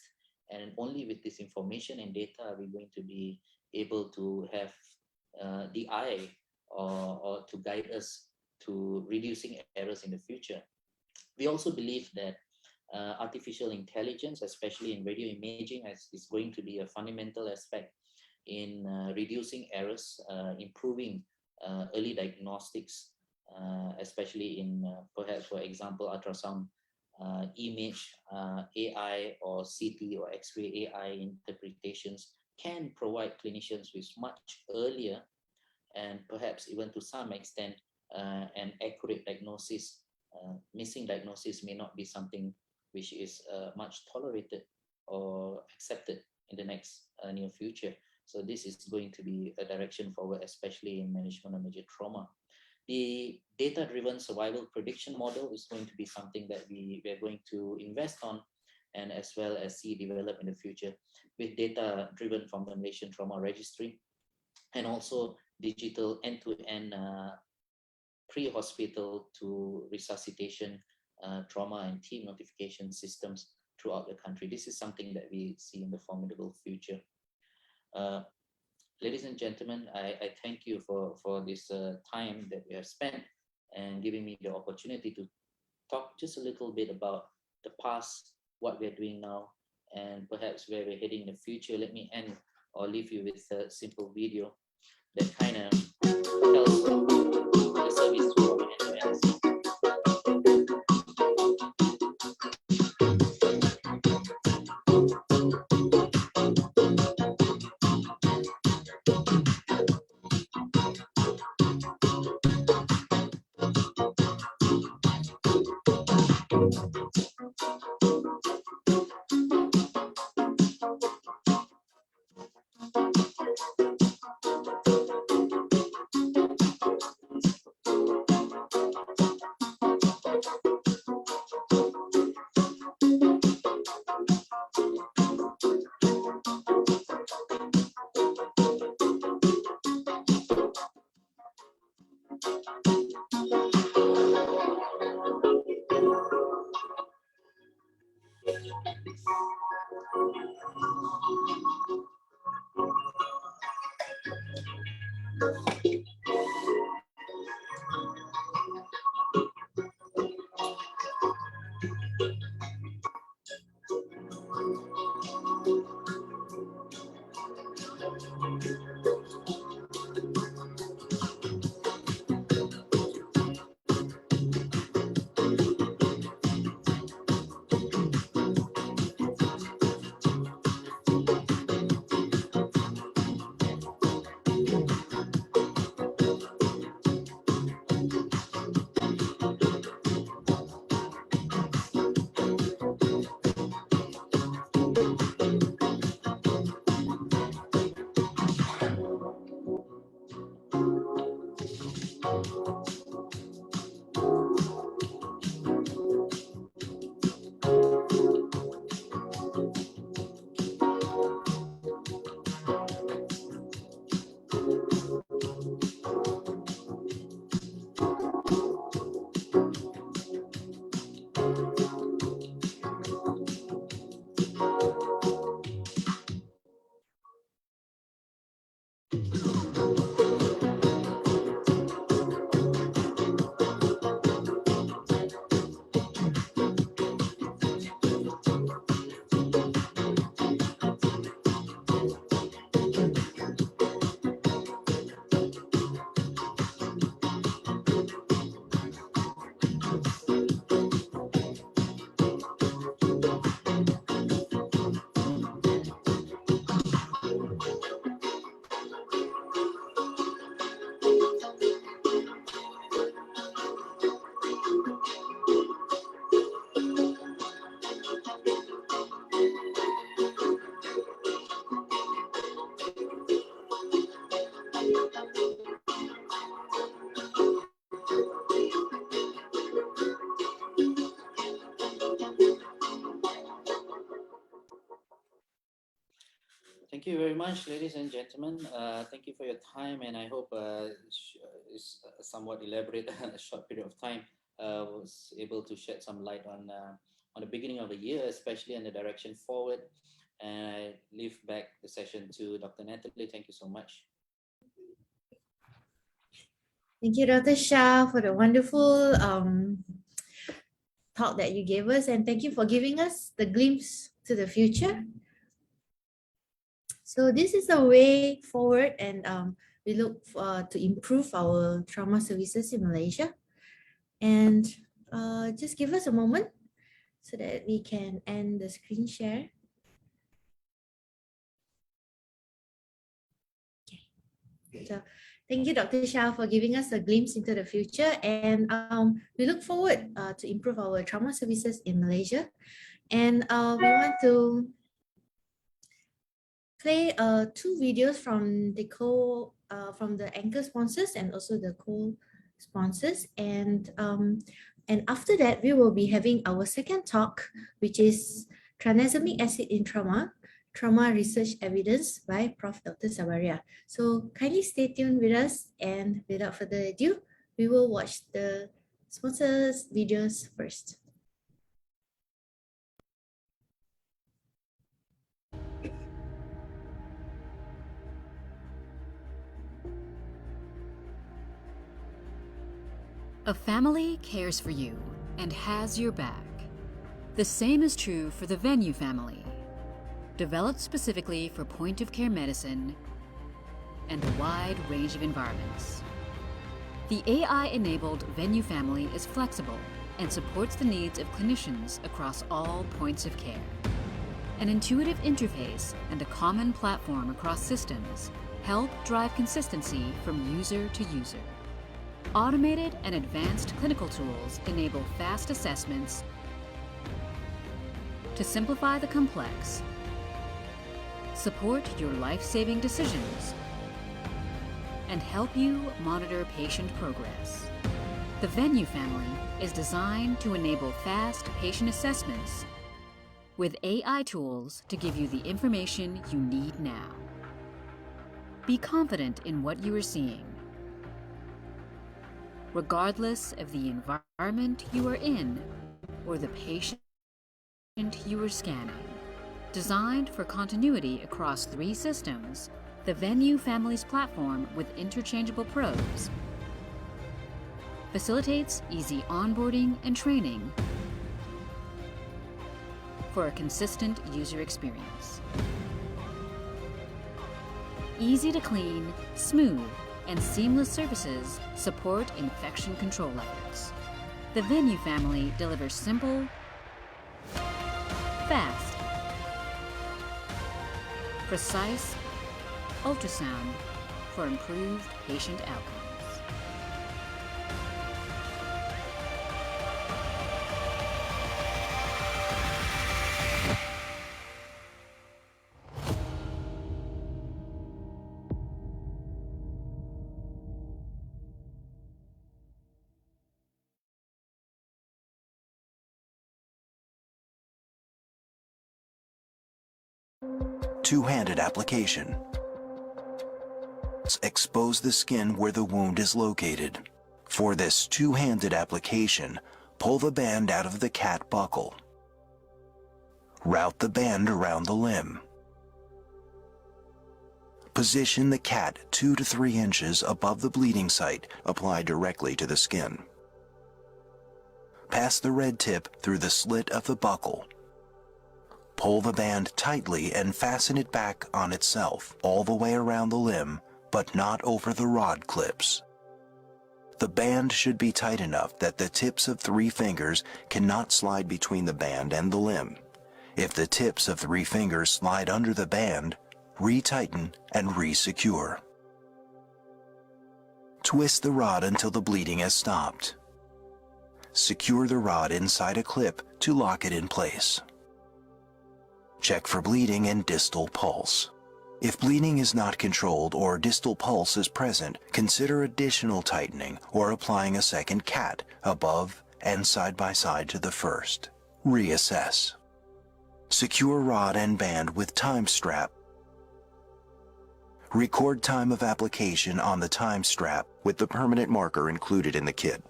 and only with this information and data are we going to be able to have the eye or to guide us to reducing errors in the future. We also believe that artificial intelligence, especially in radio imaging, is going to be a fundamental aspect in reducing errors, improving early diagnostics, especially in perhaps, for example, ultrasound image, AI or CT or X-ray AI interpretations can provide clinicians with much earlier and perhaps even to some extent an accurate diagnosis. Missing diagnosis may not be something which is much tolerated or accepted in the next near future. So this is going to be a direction forward, especially in management of major trauma. The data-driven survival prediction model is going to be something that we're going to invest on, and as well as see develop in the future with data-driven from the Malaysian Trauma Registry, and also digital end-to-end pre-hospital to resuscitation trauma and team notification systems throughout the country. This is something that we see in the formidable future. Ladies and gentlemen, I thank you for this time that we have spent and giving me the opportunity to talk just a little bit about the past, what we're doing now, and perhaps where we're heading in the future. Let me end or leave you with a simple video that kind of tells the service from end to end. Thank you very much, ladies and gentlemen. Thank you for your time, and I hope it's somewhat elaborate, a short period of time, was able to shed some light on the beginning of the year, especially and the direction forward. And I leave back the session to Dr. Natalie. Thank you so much. Thank you, Dr. Shah, for the wonderful talk that you gave us, and thank you for giving us the glimpse to the future. So this is the way forward, and we look to improve our trauma services in Malaysia. And just give us a moment so that we can end the screen share. Okay. So thank you, Dr. Shah, for giving us a glimpse into the future. And we look forward to improve our trauma services in Malaysia. And we want to play 2 videos from the anchor sponsors and also the sponsors, and after that we will be having our second talk, which is tranexamic acid in trauma research evidence by Prof. Dr. Sabariah. So kindly stay tuned with us, and without further ado, we will watch the sponsors videos first. A family cares for you and has your back. The same is true for the Venue family, developed specifically for point-of-care medicine and a wide range of environments. The AI-enabled Venue family is flexible and supports the needs of clinicians across all points of care. An intuitive interface and a common platform across systems help drive consistency from user to user. Automated and advanced clinical tools enable fast assessments to simplify the complex, support your life-saving decisions, and help you monitor patient progress. The Venue family is designed to enable fast patient assessments with AI tools to give you the information you need now. Be confident in what you are seeing, regardless of the environment you are in or the patient you are scanning. Designed for continuity across 3 systems, the Venue family's platform with interchangeable probes facilitates easy onboarding and training for a consistent user experience. Easy to clean, smooth, and seamless services support infection control efforts. The Venue family delivers simple, fast, precise ultrasound for improved patient outcomes. Two-handed application. Expose the skin where the wound is located. For this two-handed application, pull the band out of the cat buckle. Route the band around the limb. Position the cat 2 to 3 inches above the bleeding site, apply directly to the skin. Pass the red tip through the slit of the buckle. Pull the band tightly and fasten it back on itself, all the way around the limb, but not over the rod clips. The band should be tight enough that the tips of 3 fingers cannot slide between the band and the limb. If the tips of 3 fingers slide under the band, retighten and re-secure. Twist the rod until the bleeding has stopped. Secure the rod inside a clip to lock it in place. Check for bleeding and distal pulse. If bleeding is not controlled or distal pulse is present, consider additional tightening or applying a second cat above and side by side to the first. Reassess. Secure rod and band with time strap. Record time of application on the time strap with the permanent marker included in the kit.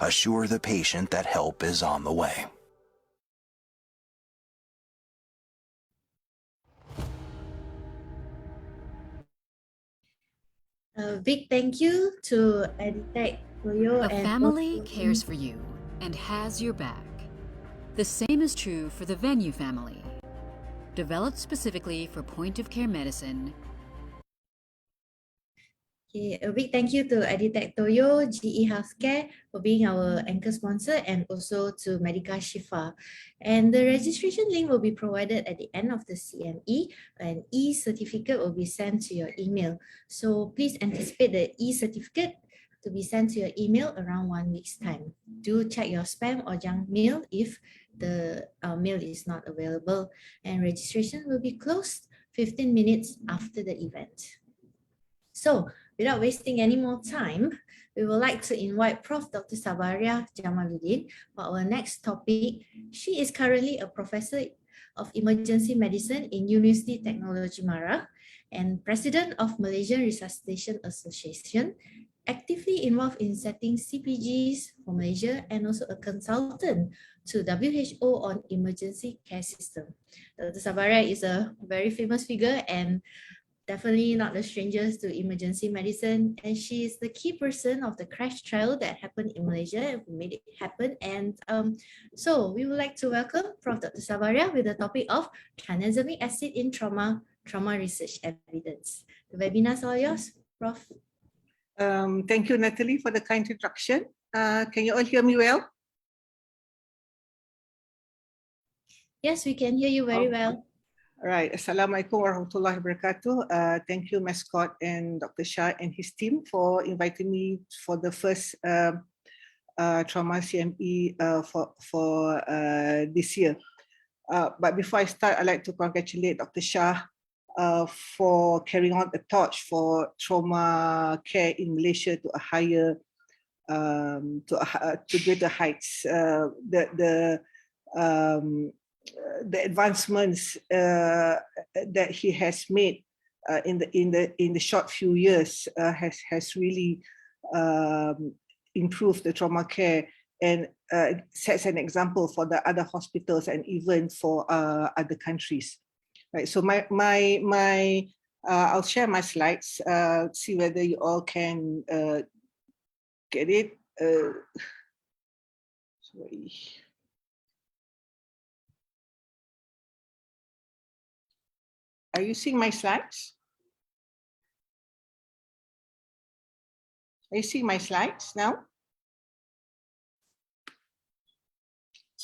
Assure the patient that help is on the way. A big thank you to Editech Toyo A and family also cares for you and has your back. The same is true for the Venue family, developed specifically for point-of-care medicine. Okay, a big thank you to Editech Toyo, GE Healthcare for being our anchor sponsor, and also to Medica Shifa. And the registration link will be provided at the end of the CME. An e-certificate will be sent to your email. So please anticipate the e-certificate to be sent to your email around 1 week's time. Do check your spam or junk mail if the mail is not available. And registration will be closed 15 minutes after the event. So, without wasting any more time, we would like to invite Prof. Dr. Sabariah Jamaluddin for our next topic. She is currently a professor of emergency medicine in University Technology Mara and president of Malaysian Resuscitation Association, actively involved in setting CPGs for Malaysia and also a consultant to WHO on emergency care system. Dr. Sabariah is a very famous figure and definitely not a stranger to emergency medicine, and she is the key person of the crash trial that happened in Malaysia, who made it happen. And so we would like to welcome Prof. Dr. Sabariah with the topic of tranexamic acid in trauma research evidence. The webinar is all yours, Prof. Thank you, Natalie, for the kind introduction. Can you all hear me well? Yes, we can hear you very well. All right. Assalamualaikum warahmatullahi wabarakatuh. Thank you, Mascot and Dr. Shah and his team for inviting me for the first trauma CME for this year. But before I start, I'd like to congratulate Dr. Shah for carrying on the torch for trauma care in Malaysia to a higher, to greater heights. The advancements that he has made in the short few years has really improved the trauma care and sets an example for the other hospitals and even for other countries. Right. So I'll share my slides. See whether you all can get it. Sorry. Are you seeing my slides? Are you seeing my slides now?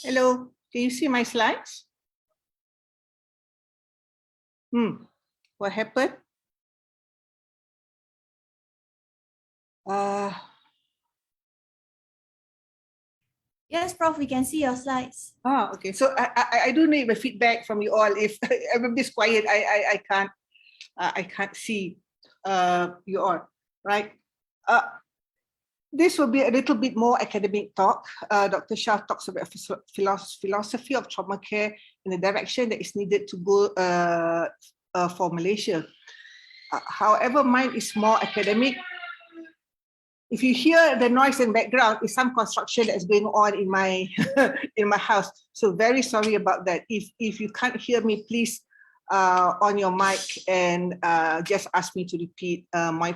Hello, can you see my slides? What happened? Yes, Prof, we can see your slides. Okay. So I do need a feedback from you all. If everybody's quiet, I can't see you all. Right. This will be a little bit more academic talk. Dr. Shah talks about philosophy of trauma care in the direction that is needed to go for Malaysia. However, mine is more academic. If you hear the noise in background, it's some construction that's going on in my in my house. So very sorry about that. If you can't hear me, please on your mic and just ask me to repeat my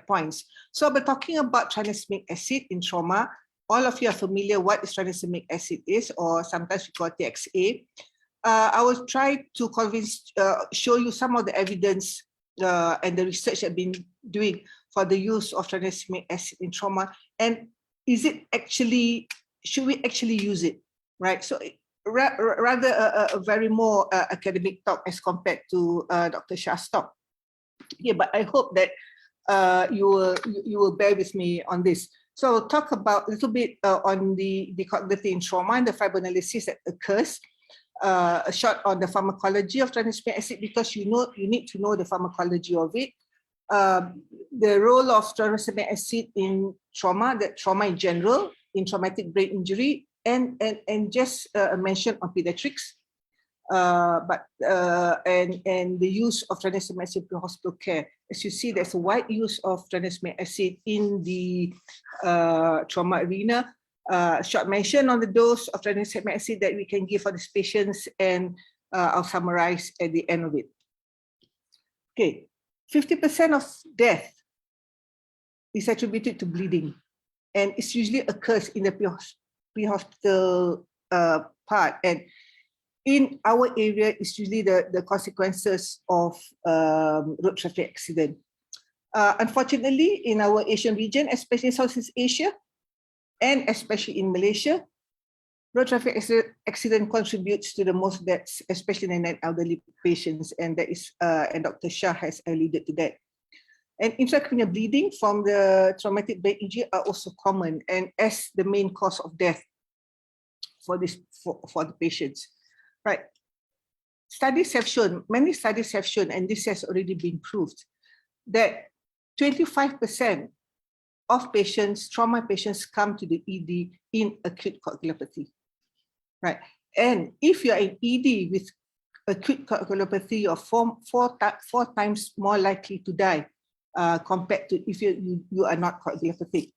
points. So I'll be talking about tranexamic acid in trauma. All of you are familiar what tranexamic acid is, or sometimes we call it TXA. I will try to show you some of the evidence and the research I've been doing for the use of tranexamic acid in trauma, and should we actually use it, right? So rather a very more academic talk as compared to Dr. Shah's talk. Yeah, but I hope that you will bear with me on this. So I'll talk about a little bit on the cognitive in trauma and the fibroanalysis that occurs. A short on the pharmacology of tranexamic acid, because you need to know the pharmacology of it. The role of tranexamic acid in trauma, that trauma in general, in traumatic brain injury, and just a mention on pediatrics, and the use of tranexamic acid in hospital care. As you see, there's a wide use of tranexamic acid in the trauma arena. Short mention on the dose of tranexamic acid that we can give for these patients, and I'll summarize at the end of it. Okay, 50% of death is attributed to bleeding, and it usually occurs in the pre-hospital part. And in our area, it's usually the consequences of road traffic accident. Unfortunately, in our Asian region, especially in Southeast Asia, and especially in Malaysia, road traffic accident contributes to the most deaths, especially in elderly patients, and that is, and Dr. Shah has alluded to that. And intracranial bleeding from the traumatic brain injury are also common and as the main cause of death for the patients. Right. Studies have shown, many studies have shown, and this has already been proved, that 25% of patients, trauma patients, come to the ED in acute coagulopathy, right? And if you are in ED with acute coagulopathy, you're four times more likely to die compared to if you are not coagulopathic.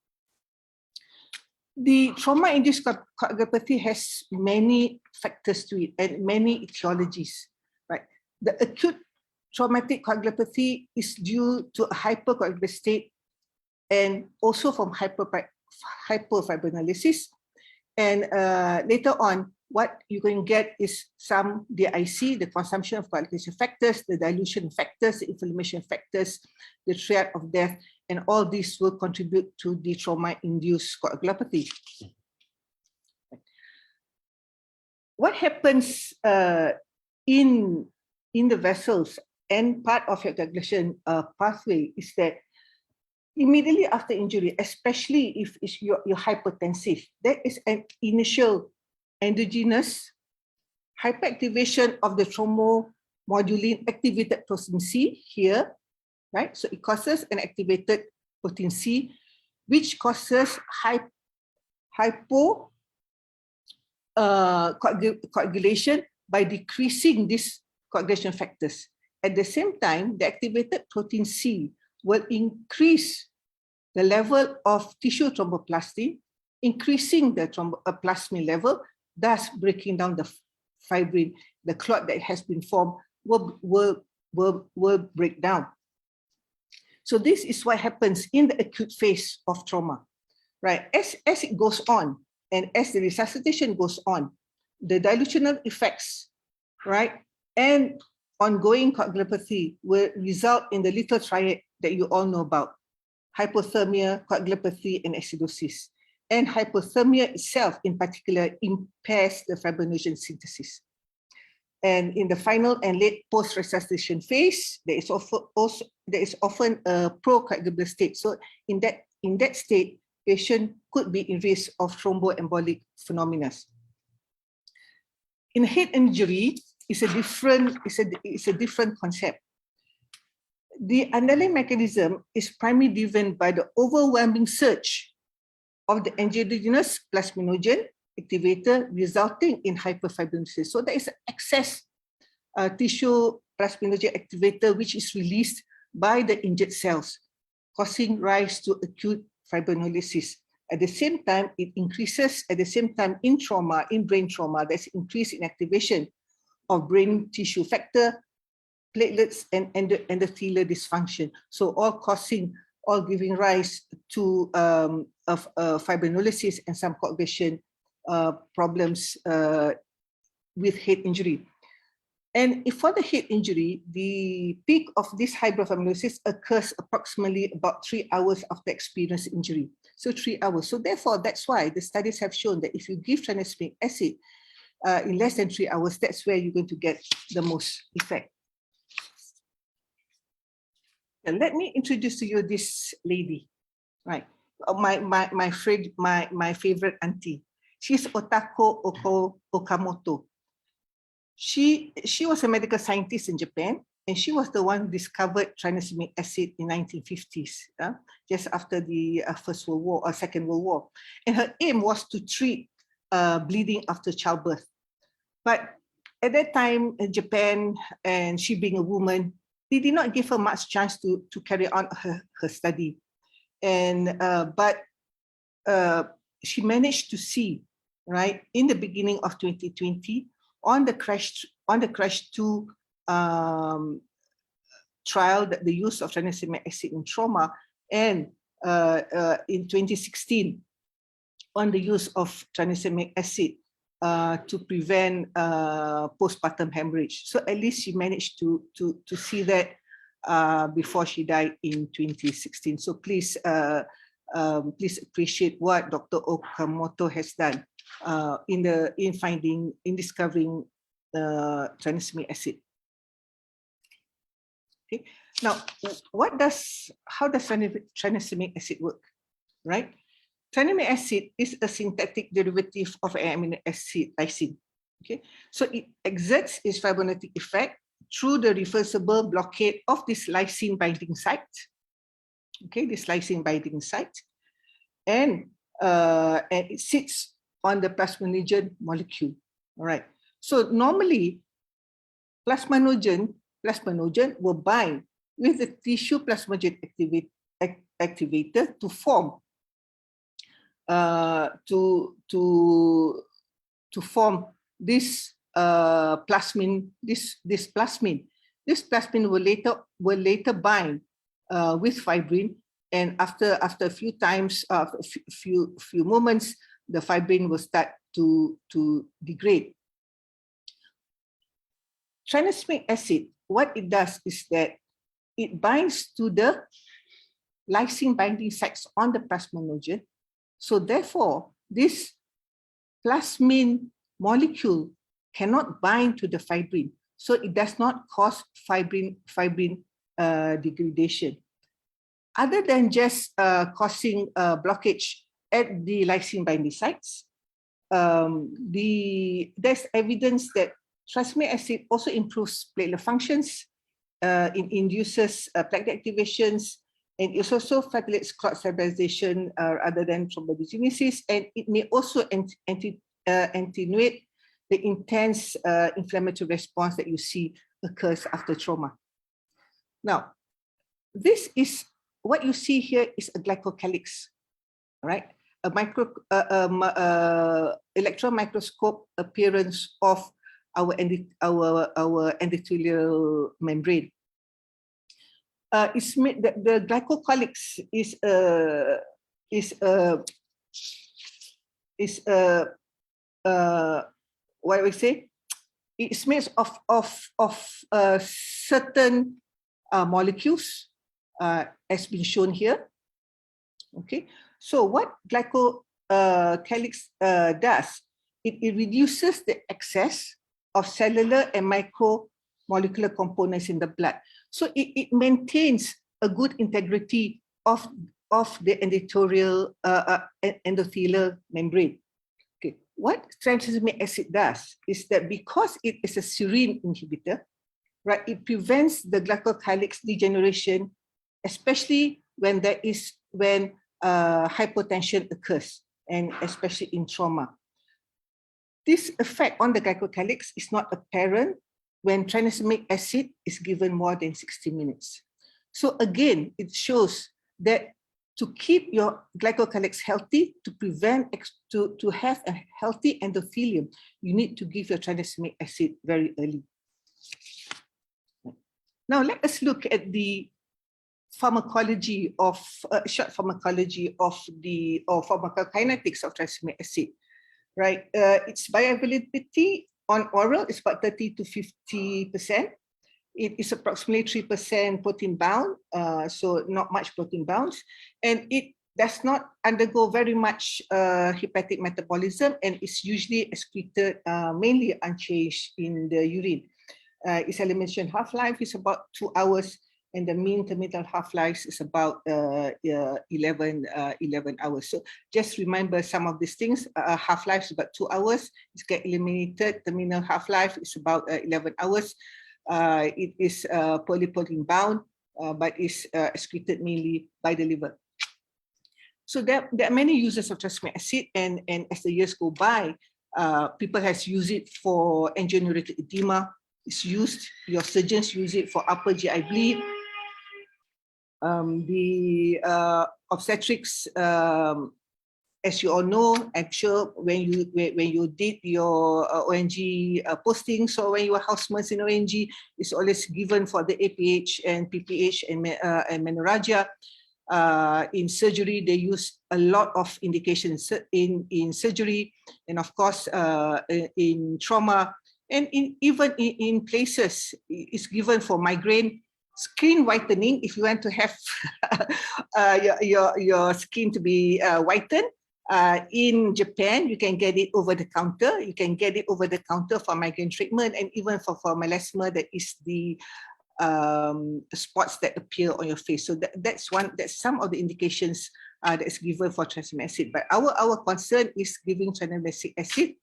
The trauma-induced coagulopathy has many factors to it and many etiologies, right? The acute traumatic coagulopathy is due to a hypercoagulable state and also from hypofibrinolysis. And later on, what you can get is some DIC, the consumption of coagulation factors, the dilution factors, the inflammation factors, the triad of death, and all these will contribute to the trauma-induced coagulopathy. What happens in the vessels and part of your coagulation pathway is that immediately after injury, especially if you're hypertensive, there is an initial endogenous hyperactivation of the thrombomodulin activated protein C here, right? So it causes an activated protein C, which causes hypocoagulation by decreasing these coagulation factors. At the same time, the activated protein C will increase the level of tissue thromboplastin, increasing the thromboplasmin level, thus breaking down the fibrin. The clot that has been formed will break down. So this is what happens in the acute phase of trauma, right? As it goes on and as the resuscitation goes on, the dilutional effects, right, and ongoing coagulopathy will result in the little triad that you all know about: hypothermia, coagulopathy, and acidosis. And hypothermia itself, in particular, impairs the fibrinogen synthesis. And in the final and late post-resuscitation phase, there is often a procoagulable state. So in that state, patient could be in risk of thromboembolic phenomena. In head injury, it's a different concept. The underlying mechanism is primarily driven by the overwhelming surge of the endogenous plasminogen activator, resulting in hyperfibrinosis. So there is excess tissue plasminogen activator which is released by the injured cells, causing rise to acute fibrinolysis. At the same time, it increases in trauma, in brain trauma, there's increase in activation of brain tissue factor, platelets, and endothelial dysfunction. So all giving rise to fibrinolysis and some coagulation problems with head injury. And if for the head injury, the peak of this hyperfibrinolysis occurs approximately about 3 hours after experience injury. So 3 hours. So therefore, that's why the studies have shown that if you give tranexamic acid in less than 3 hours, that's where you're going to get the most effect. And let me introduce to you this lady, right? My favorite auntie. She's Otako Okamoto. She was a medical scientist in Japan, and she was the one who discovered tranexamic acid in 1950s, just after the First World War or Second World War. And her aim was to treat bleeding after childbirth. But at that time in Japan, and she being a woman, they did not give her much chance to carry on her study. And but she managed to see, right, in the beginning of 2020, on the CRASH 2 trial, that the use of tranexamic acid in trauma, and in 2016 on the use of tranexamic acid to prevent postpartum hemorrhage. So at least she managed to see that before she died in 2016. So please appreciate what Dr. Okamoto has done in discovering tranexamic acid. Okay. Now, how does tranexamic acid work? Right? Tranexamic acid is a synthetic derivative of an amino acid lysine. Okay, so it exerts its fibrinolytic effect through the reversible blockade of this lysine binding site, Okay, this lysine binding site, and it sits on the plasminogen molecule. All right. So normally, plasminogen will bind with the tissue plasminogen activator to form to form this plasmin. This plasmin will later bind with fibrin, and after a few times, few moments, the fibrin will start to degrade. Tranexamic acid, what it does is that it binds to the lysine binding sites on the plasminogen. So therefore, this plasmin molecule cannot bind to the fibrin. So it does not cause fibrin degradation. Other than just causing blockage at the lysine binding sites, there's evidence that tranexamic acid also improves platelet functions, it induces platelet activations, and it also facilitates clot stabilization rather than thrombogenesis, and it may also attenuate the intense inflammatory response that you see occurs after trauma. Now, this is what you see here is a glycocalyx, right? A electron microscope appearance of our endothelial membrane. It's made that the glycocalyx is what we say? It's made of certain molecules, as been shown here. Okay, so what glycocalyx does, it reduces the excess of cellular and micromolecular components in the blood. So it maintains a good integrity of the endothelial membrane. Okay, what tranexamic acid does is that because it is a serine inhibitor, right, it prevents the glycocalyx degeneration, especially when hypotension occurs, and especially in trauma. This effect on the glycocalyx is not apparent when tranexamic acid is given more than 60 minutes. So again, it shows that to keep your glycocalyx healthy, to have a healthy endothelium, you need to give your tranexamic acid very early. Now let us look at the pharmacology of short pharmacology of the pharmacokinetics of tranexamic acid. Right, its bioavailability on oral is about 30 to 50%. It is approximately 3% protein bound, so not much protein bounds, and it does not undergo very much hepatic metabolism, and is usually excreted mainly unchanged in the urine. Its elimination half-life is about 2 hours, and the mean terminal half-life is about 11 hours. So just remember some of these things. Half-life is about 2 hours. It's get eliminated. Terminal half-life is about 11 hours. It is polyprotein bound, but is excreted mainly by the liver. So there are many uses of tranexamic acid, and as the years go by, people has used it for angioneuritic edema. It's used, your surgeons use it for upper GI bleed. The obstetrics, as you all know, I'm sure when you did your ONG posting, so when you were housemates in ONG, it's always given for the APH and PPH and menorrhagia. In surgery, they use a lot of indications in surgery, and of course in trauma, and even in places, it's given for migraine. Skin whitening, if you want to have your skin to be whitened, in Japan, you can get it over the counter. You can get it over the counter for migraine treatment, and even for melasma, that is the spots that appear on your face. So that's some of the indications that is given for tranexamic acid. But our concern is giving tranexamic acid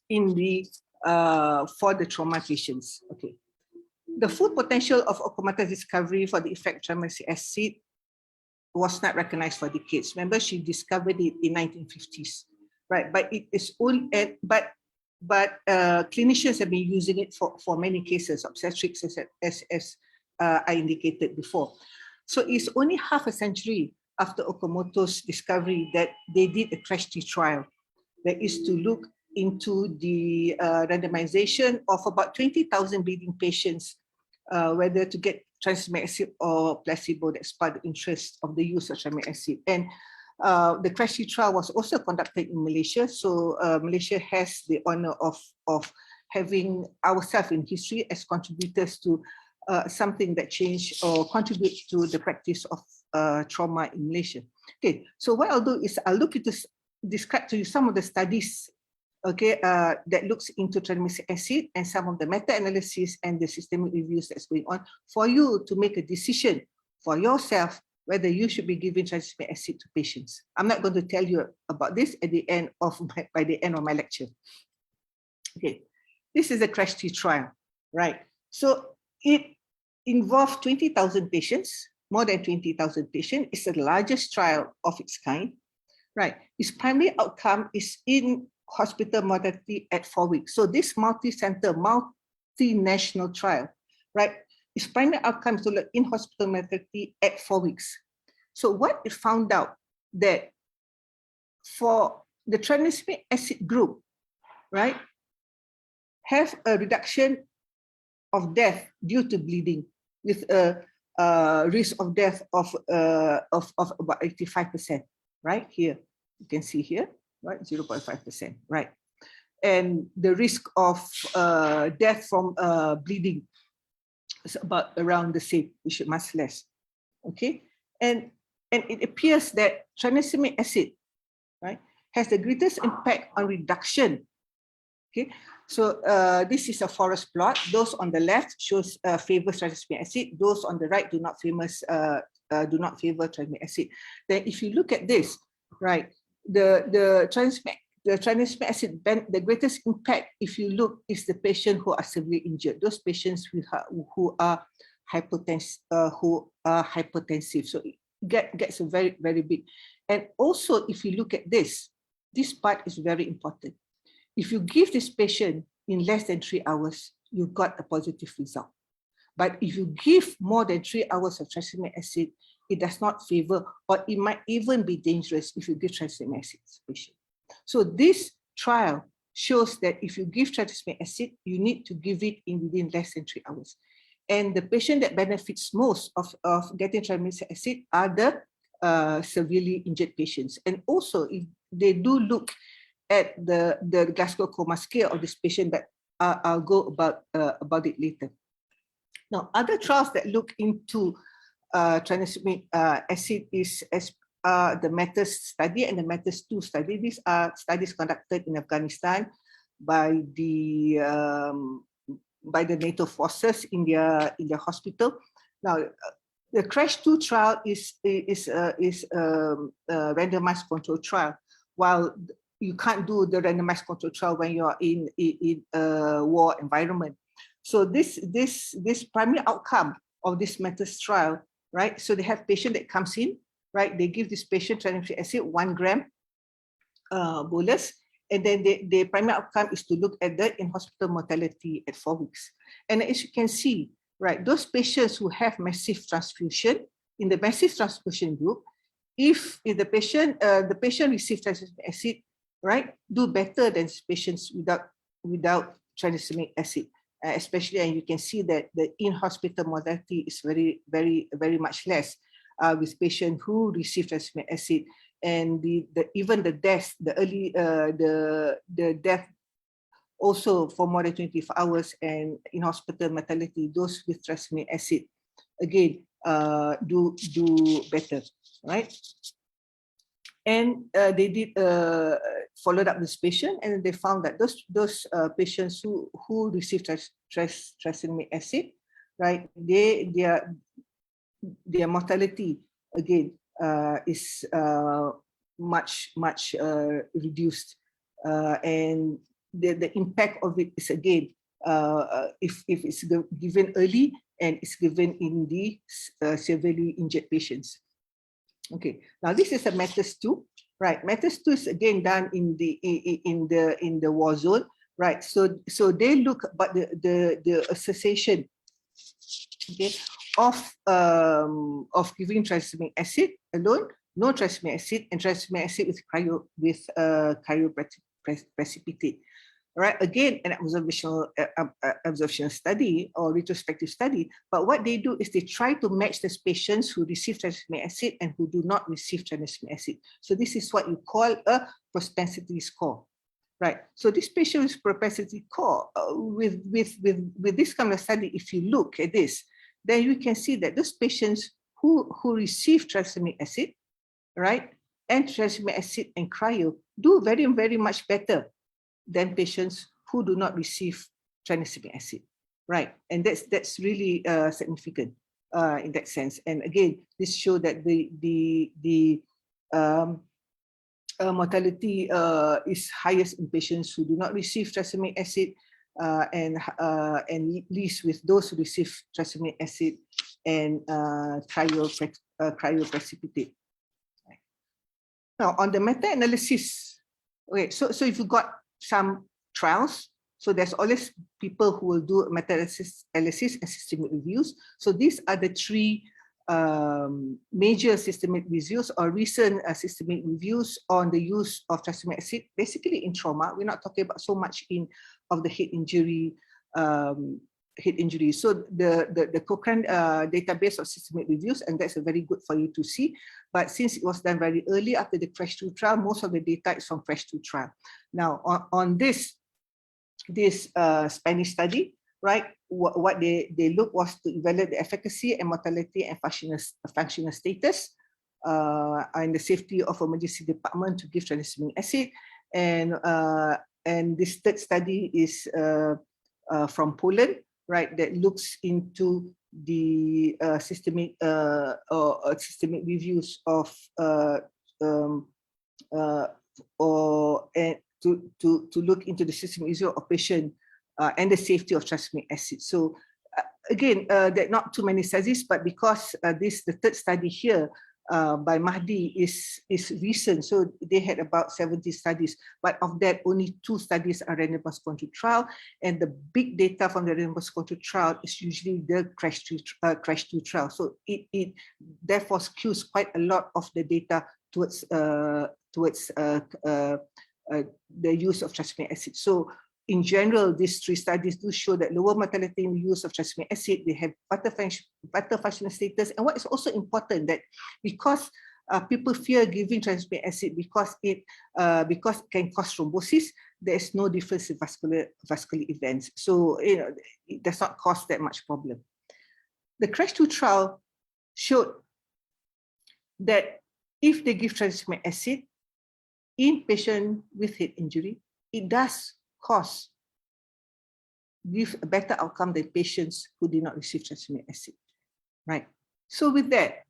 in the for the trauma patients. Okay. The full potential of okomatase discovery for the effect of tranexamic acid was not recognized for decades. Remember, she discovered it in 1950s, right? But it is only but clinicians have been using it for many cases, obstetrics as I indicated before. So it's only half a century after Okamoto's discovery that they did a CRASH-T trial that is to look into the randomization of about 20,000 bleeding patients, whether to get tranexamic acid or placebo. That's part of the interest of the use of tranexamic acid. And the CRASH-T trial was also conducted in Malaysia. So Malaysia has the honor of having ourselves in history as contributors to something that changed or contribute to the practice of trauma in Malaysia. Okay, so what I'll do is I'll look into describe to you some of the studies, okay, that looks into tranexamic acid and some of the meta-analysis and the systemic reviews that's going on for you to make a decision for yourself whether you should be giving tranexamic acid to patients. I'm not going to tell you about this at the end of by the end of my lecture. Okay, this is a CRASH-T trial, right? So it involved 20,000 patients, more than 20,000 patients. It's the largest trial of its kind, right? Its primary outcome is in hospital mortality at 4 weeks. So this multi-center, multinational trial, right? Its primary outcome is to look in hospital mortality at 4 weeks. So what it found out that for the tranexamic acid group, right, have a reduction of death due to bleeding with a risk of death of about 85%, right? Here, you can see here, right, 0.5%, right? And the risk of death from bleeding is about around the same, which is much less, okay? And it appears that tranexamic acid, right, has the greatest impact on reduction. Okay, so this is a forest plot. Those on the left shows favor tranexamic acid. Those on the right do not favor tranexamic acid. Then, if you look at this, right, the tranexamic acid, the greatest impact, if you look, is the patient who are severely injured. Those patients who are hypotensive. So it gets a very, very big. And also, if you look at this part is very important. If you give this patient in less than 3 hours, you got a positive result. But if you give more than 3 hours of tranexamic acid, it does not favor, or it might even be dangerous if you give tranexamic acid to the patient. So this trial shows that if you give tranexamic acid, you need to give it within less than 3 hours. And the patient that benefits most of getting tranexamic acid are the severely injured patients. And also, if they do look at the Glasgow Coma scale of this patient, that I'll go about it later. Now, other trials that look into tranexamic acid is the METHOS study and the METHOS 2 study. These are studies conducted in Afghanistan by the NATO forces in their hospital. Now, the CRASH-2 trial is a randomized control trial, while you can't do the randomized control trial when you are in a war environment. So this primary outcome of this METHOS trial, right? So they have patient that comes in, right? They give this patient tranexamic acid 1 gram bolus, and then the primary outcome is to look at the in-hospital mortality at 4 weeks. And as you can see, right, those patients who have massive transfusion, in the massive transfusion group, if the patient receives tranexamic acid, right, do better than patients without tranexamic acid, especially, and you can see that the in-hospital mortality is very, very, very much less with patients who receive tranexamic acid, and even the death, the death also for more than 24 hours and in-hospital mortality, those with tranexamic acid, again, do better, right? And they did followed up this patient, and they found that those patients who received tranexamic acid, right, their mortality again is much reduced, and the impact of it is again if it's given early and it's given in the severely injured patients. Okay, now this is a METAS 2, right? METAS 2 is again done in the war zone, right? So they look about the association, okay, of giving tranexamic acid alone, no tranexamic acid, and tranexamic acid with cryoprecipitate. Right, again, an observational study or retrospective study. But what they do is they try to match those patients who receive tranexamic acid and who do not receive tranexamic acid. So this is what you call a propensity score, right? So this patient with propensity score, with this kind of study, if you look at this, then you can see that those patients who receive tranexamic acid, right, and tranexamic acid and cryo do very, very much better than patients who do not receive tranexamic acid, right? And that's really significant in that sense. And again, this shows that the mortality is highest in patients who do not receive tranexamic acid, and least with those who receive tranexamic acid and cryoprecipitate. Now on the meta-analysis, okay, so if you got some trials, so there's always people who will do meta-analysis and systemic reviews. So these are the three major systemic reviews or recent systemic reviews on the use of tranexamic acid, basically in trauma. We're not talking about so much of the head injury. So the Cochrane database of systemic reviews, and that's very good for you to see. But since it was done very early after the CRASH2 trial, most of the data is from CRASH2 trial. Now on this Spanish study, right, what they looked was to evaluate the efficacy and mortality and functional status and the safety of emergency department to give tranexamic acid. And this third study is from Poland, right, that looks into the systemic reviews of to look into the systemic review of patient and the safety of tranexamic acid. So again, there are not too many studies, but because the third study here by Mahdi is recent, so they had about 70 studies, but of that only 2 studies are randomized control trial, and the big data from the randomized control trial is usually the CRASH2 trial. So it therefore skews quite a lot of the data towards the use of tranexamic acid. So in general, these 3 studies do show that lower mortality in the use of tranexamic acid, they have better functional status. And what is also important that because people fear giving tranexamic acid because it can cause thrombosis, there is no difference in vascular events. So it does not cause that much problem. The CRASH2 trial showed that if they give tranexamic acid in patients with head injury, it does give a better outcome than patients who did not receive tranexamic acid, right? So with that,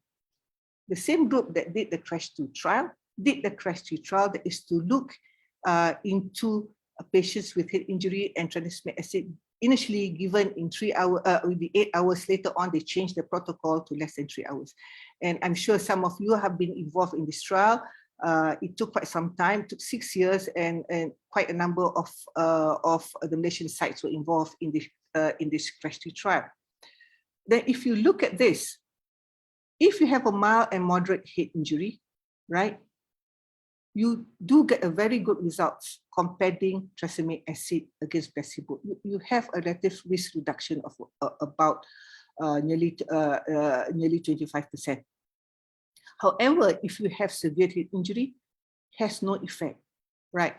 the same group that did the CRASH2 trial did the CRASH3 trial, that is to look into patients with head injury and tranexamic acid initially given in 3 hours, will be 8 hours. Later on, they changed the protocol to less than 3 hours. And I'm sure some of you have been involved in this trial. It took quite some time, took 6 years, and quite a number of the Malaysian sites were involved in this CRASH2 trial. Then if you look at this, if you have a mild and moderate head injury, right, you do get a very good results comparing tranexamic acid against placebo. You have a relative risk reduction of about nearly 25%. However, if you have severe head injury, has no effect, right?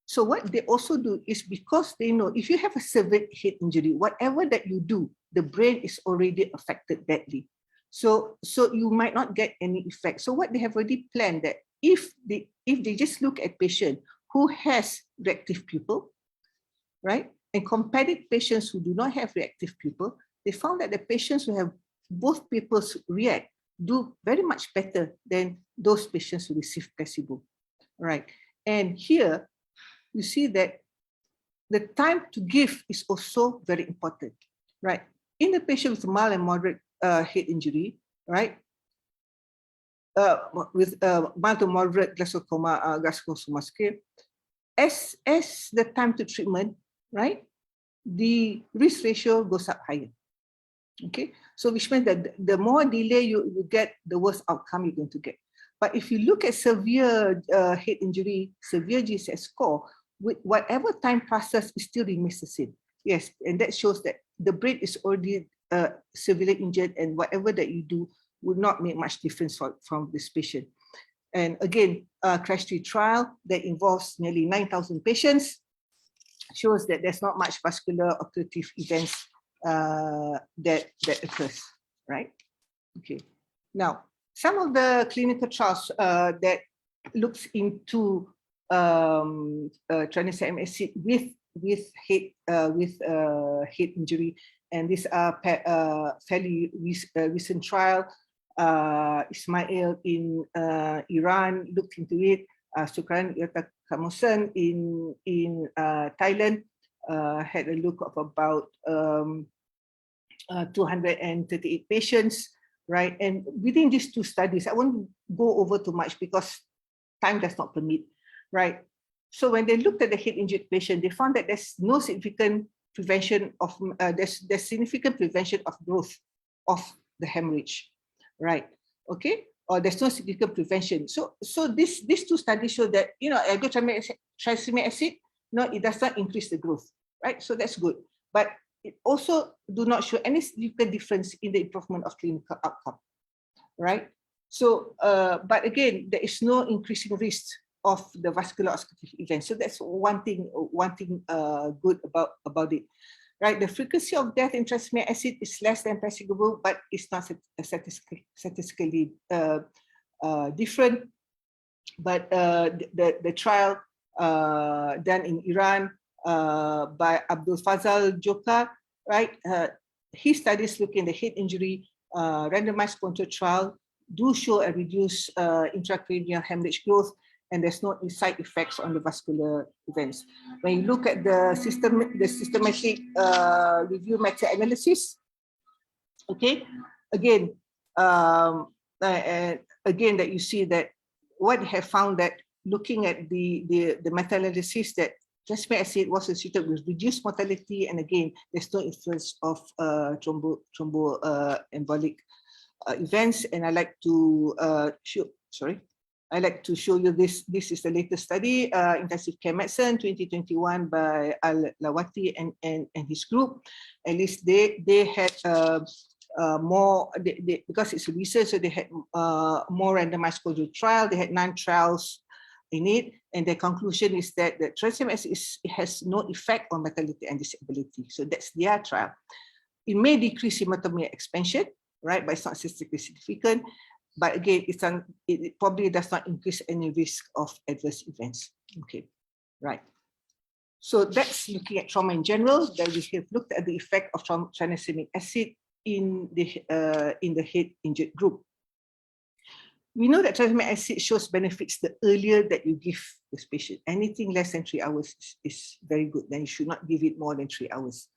So what they also do is, because they know if you have a severe head injury, whatever that you do, the brain is already affected badly. So you might not get any effect. So what they have already planned that if they just look at patient who has reactive pupil, right, and compared it patients who do not have reactive pupil, they found that the patients who have both pupils react do very much better than those patients who receive placebo, right? And here you see that the time to give is also very important, right? In the patient with mild and moderate head injury, right, mild to moderate glioblastoma scale, as the time to treatment, right, the risk ratio goes up higher. Okay, so which means that the more delay you get, the worse outcome you're going to get. But if you look at severe head injury, severe GCS score, with whatever time passes, it still remains the same. Yes, and that shows that the brain is already severely injured, and whatever that you do would not make much difference from this patient. And again, CRASH 3 trial that involves nearly 9,000 patients shows that there's not much vascular occlusive events that occurs, right? Okay. Now, some of the clinical trials that looks into tranexamic acid with head injury, and these are fairly recent trial. Ismail in Iran looked into it. Sukran Kamusan in Thailand had a look of about 238 patients, right? And within these two studies, I won't go over too much because time does not permit, right? So when they looked at the head injured patient, they found that there's no significant prevention of there's significant prevention of growth of the hemorrhage, right? Okay, or there's no significant prevention. So these two studies show that, you know, tranexamic acid, no, it does not increase the growth, right? So that's good, but it also do not show any significant difference in the improvement of clinical outcome, right? So, but again, there is no increasing risk of the vascular occlusive event. So that's one thing good about it, right? The frequency of death in tranexamic acid is less than placebo, but it's not statistically different. But the trial done in Iran by Abdul Fazal Joka, right? His studies looking at the head injury randomized control trial do show a reduced intracranial hemorrhage growth, and there's no side effects on the vascular events. When you look at the systematic review meta-analysis, okay, again, again that you see that what have found that looking at the meta-analysis that tranexamic acid was associated with reduced mortality, and again, there's no influence of thromboembolic events. And I like to I like to show you this. This is the latest study, intensive care medicine 2021 by Al-Lawati and his group. At least they had more, because it's research, so they had more randomized control trial. They had 9 trials in it, and the conclusion is that the tranexamic acid has no effect on mortality and disability. So that's their trial. It may decrease hematopoietic expansion, right, but it's not statistically significant. But again, it probably does not increase any risk of adverse events. Okay, right. So that's looking at trauma in general. That we have looked at the effect of tranexamic acid in the head injured group. We know that tranexamic acid shows benefits the earlier that you give this patient. Anything less than 3 hours is very good. Then you should not give it more than 3 hours,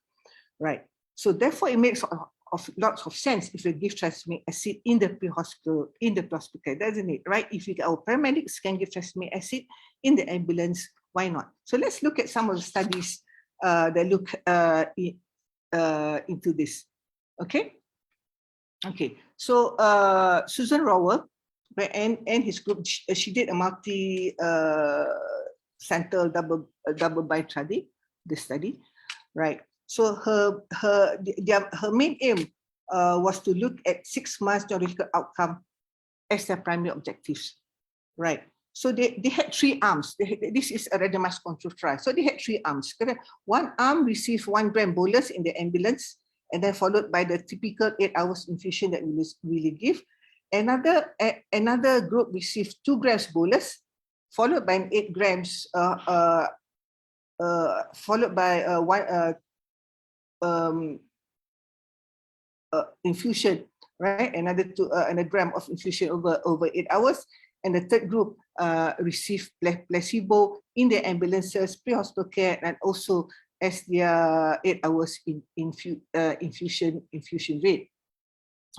right? So therefore, it makes lots of sense if you give tranexamic acid in the pre-hospital care, doesn't it? Right? If our paramedics can give tranexamic acid in the ambulance, why not? So let's look at some of the studies that look into this. Okay. Okay. So Susan Rower and his group, she did a multi-center double blind study. This study, right? So her main aim was to look at 6 months neurological outcome as their primary objectives, right? So they had 3 arms. This is a randomized control trial. So they had 3 arms. One arm received 1 gram bolus in the ambulance, and then followed by the typical 8 hours infusion that we really give. Another group received 2 grams bolus, followed by 8 grams, followed by infusion, right? Another gram of infusion over 8 hours. And the third group received placebo in the ambulances, pre-hospital care, and also as their 8 hours infusion rate.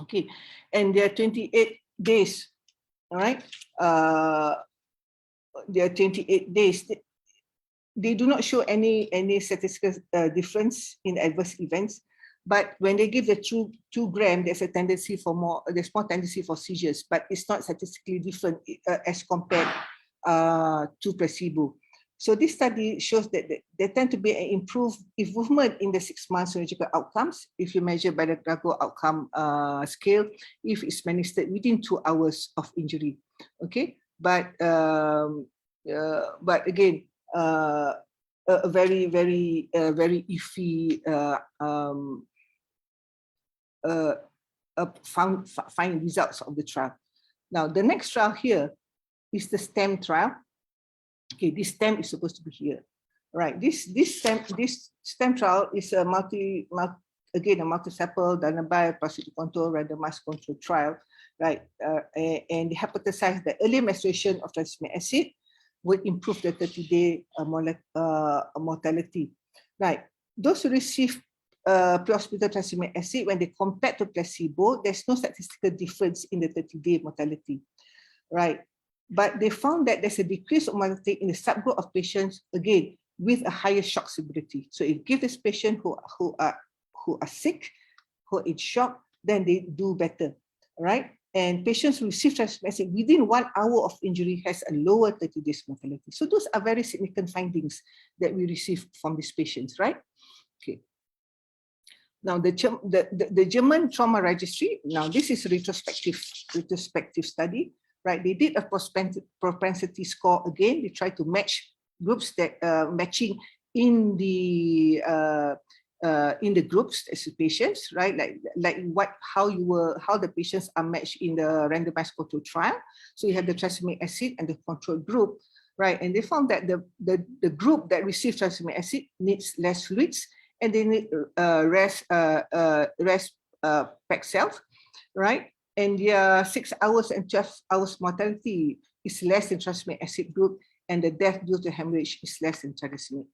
Okay, and their 28 days all right, there are 28 days. They do not show any statistical difference in adverse events, but when they give the 2 gram, there's more tendency for seizures, but it's not statistically different as compared to placebo. So this study shows that there tend to be an improvement in the 6 months neurological outcomes if you measure by the Glasgow outcome scale, if it's administered within 2 hours of injury. Okay, but again, a very iffy fine results of the trial. Now the next trial here is the STEM trial. Okay, this STEM is supposed to be here, right? This STEM trial is a multi-sample, placebo-controlled randomized control trial, right? And they hypothesized that early administration of tranexamic acid would improve the 30-day mortality, right? Those who receive pre-hospital tranexamic acid, when they compare to placebo, there's no statistical difference in the 30-day mortality, right? But they found that there's a decrease of mortality in the subgroup of patients, again, with a higher shock severity. So if you give this patient who are sick, who are in shock, then they do better, right? And patients who receive tranexamic acid within 1 hour of injury has a lower 30 days mortality. So those are very significant findings that we receive from these patients, right? Okay. Now the German trauma registry. Now this is a retrospective study. Right, they did a propensity score again. They tried to match groups that matching in the groups as patients, right? How the patients are matched in the randomized control trial. So you have the tranexamic acid and the control group, right? And they found that the group that received tranexamic acid needs less fluids and they need rest packed cells, right? And their 6 hours and 12 hours mortality is less than tranexamic acid group, and the death due to hemorrhage is less than tranexamic,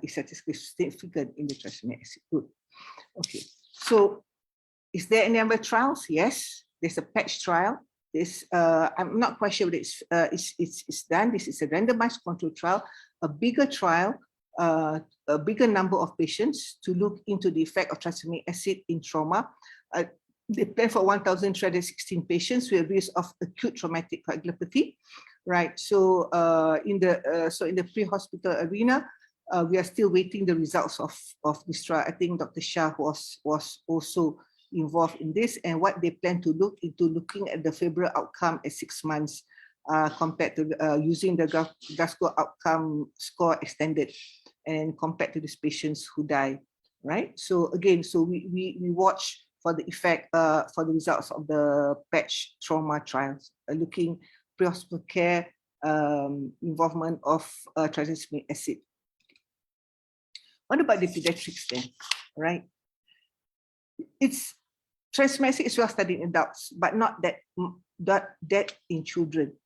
is statistically significant in the tranexamic acid group. Okay, so is there any other trials? Yes, there's a patch trial. I'm not quite sure whether it's done. This is a randomized control trial, a bigger trial, a bigger number of patients to look into the effect of tranexamic acid in trauma. They plan for 1,316 patients with risk of acute traumatic coagulopathy, right? So in the pre-hospital arena, we are still waiting the results of this trial. I think Dr. Shah was also involved in this, and what they plan to look into looking at the febrile outcome at 6 months compared to using the Glasgow outcome score extended and compared to these patients who die, right? So again, so we watch for the effect, for the results of the patch trauma trials, looking pre-hospital care, involvement of tranexamic acid. What about the pediatrics then, right? Tranexamic acid is well studied in adults, but not that in children,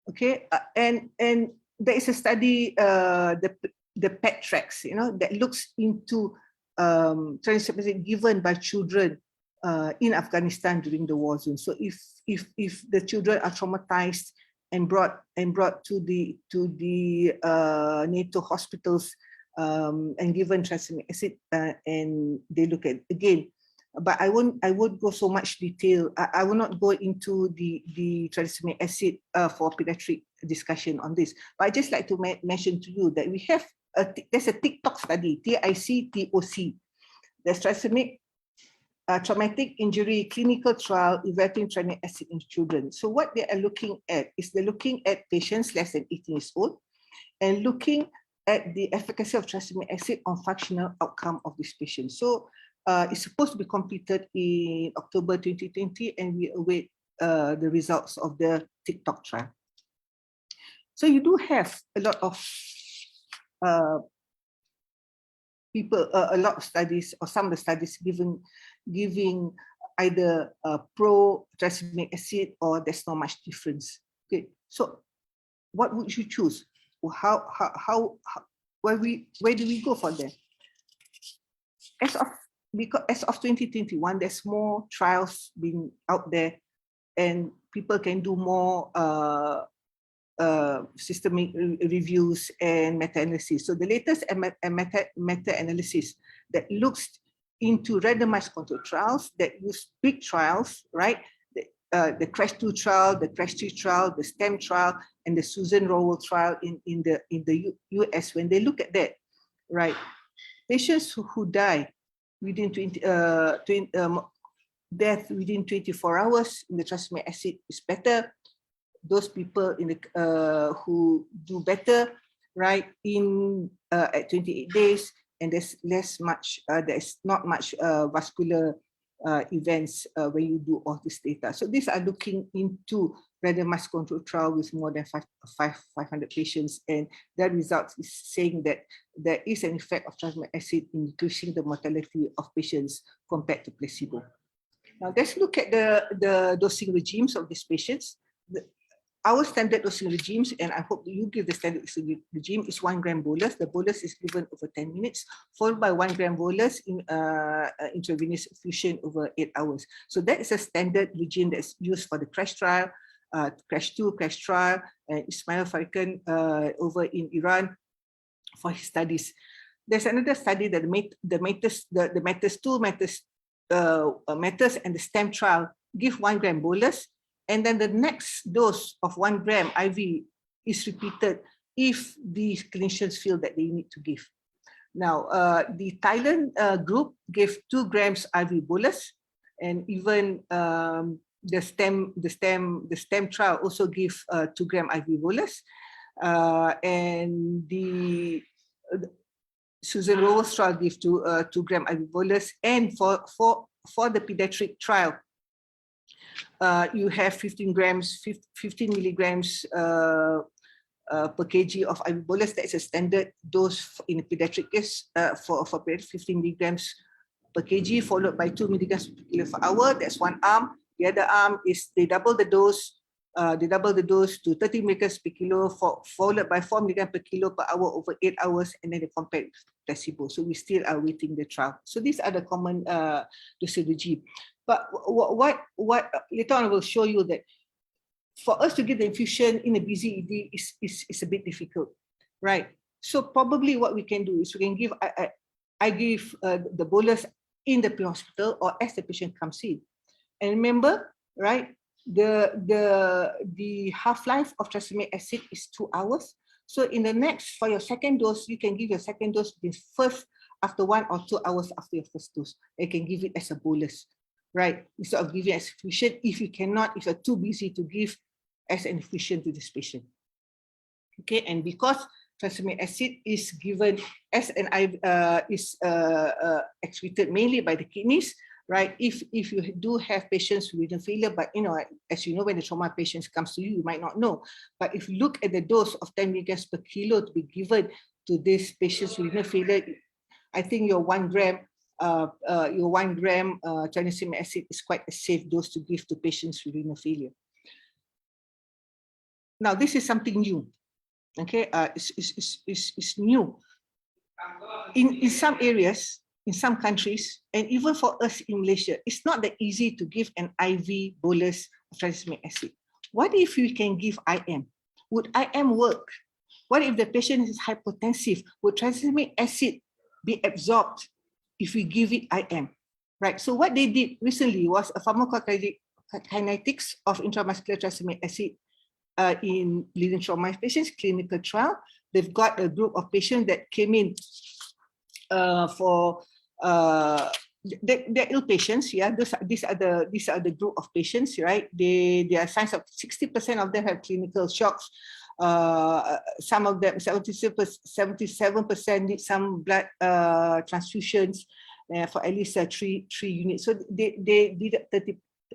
okay? And there is a study, the PET tracks, that looks into tranexamic acid given by children in Afghanistan during the war zone. So if the children are traumatized and brought to the NATO hospitals and given tranexamic acid and they look at again, but I won't go so much detail. I will not go into the tranexamic acid for pediatric discussion on this. But I just like to mention to you that we have there's a TikTok study, TICTOC. There's tranexamic traumatic injury clinical trial evaluating tranexamic acid in children. So what they are looking at is they're looking at patients less than 18 years old and looking at the efficacy of tranexamic acid on functional outcome of these patients. So it's supposed to be completed in October 2020, and we await the results of the TikTok trial. So you do have a lot of people, a lot of studies, or some of the studies giving either pro tranexamic acid or there's not much difference. Okay, so what would you choose? Where do we go for that? As of 2021, there's more trials being out there, and people can do more systemic reviews and meta-analysis. So the latest meta-analysis that looks into randomized control trials that use big trials, right? The CRASH-2 trial, the CRASH-3 trial, the STEM trial, and the Susan Rowell trial in the US. When they look at that, right, patients who die within death within 24 hours in the tranexamic acid is better. Those people in the who do better, right, in at 28 days, and there's not much vascular events when you do all this data. So these are looking into randomized control trial with more than 500 patients, and that result is saying that there is an effect of tranexamic acid in decreasing the mortality of patients compared to placebo. Now let's look at the dosing regimes of these patients. Our standard dosing regimes, and I hope you give the standard dosing regime, is 1 gram bolus. The bolus is given over 10 minutes, followed by 1 gram bolus in intravenous infusion over 8 hours. So that is a standard regime that's used for the CRASH trial, CRASH-2, CRASH trial, and Ismail Farkan over in Iran for his studies. There's another study that the METAS-2, METAS and the STEM trial give 1 gram bolus, and then the next dose of 1 gram IV is repeated if the clinicians feel that they need to give. Now, the Thailand group gave 2 grams IV bolus, and even the STEM trial also give 2 gram IV bolus, and the Susan Rowell's trial give 2 gram IV bolus, and for the pediatric trial, you have 15 milligrams per kg of IV bolus. That is a standard dose in a pediatric case for 15 milligrams per kg, followed by 2 milligrams per kilo per hour. That's one arm. The other arm is they double the dose. To 30 milligrams per kilo, followed by 4 milligrams per kilo per hour over 8 hours, and then they compare with placebo. So we still are waiting the trial. So these are the common dosage regime. But what later on I will show you that for us to give the infusion in a busy ED is a bit difficult, right? So probably what we can do is we can give, I give the bolus in the pre-hospital or as the patient comes in. And remember, right, the half-life of tranexamic acid is 2 hours. So in the next, for your second dose, you can give your second dose after 1 or 2 hours after your first dose. You can give it as a bolus, right? Instead of giving as infusion, if you're too busy to give as an infusion to this patient. Okay, and because tranexamic acid is given as an excreted mainly by the kidneys, right? If you do have patients with renal failure, but as you know, when the trauma patients comes to you, you might not know. But if you look at the dose of 10 milligrams per kilo to be given to these patients with renal failure, I think your 1 gram tranexamic acid is quite a safe dose to give to patients with renal failure. Now, this is something new. Okay, it's new. In some areas, in some countries, and even for us in Malaysia, it's not that easy to give an IV bolus of tranexamic acid. What if we can give IM? Would IM work? What if the patient is hypotensive? Would tranexamic acid be absorbed if we give it IM? Right. So what they did recently was a pharmacokinetics of intramuscular tranexamic acid in bleeding trauma patients, clinical trial. They've got a group of patients that came in they're ill patients. Yeah, these are the group of patients, right? They are signs of 60% of them have clinical shocks. Some of them, 77% need some blood transfusions for at least 3 units. So they did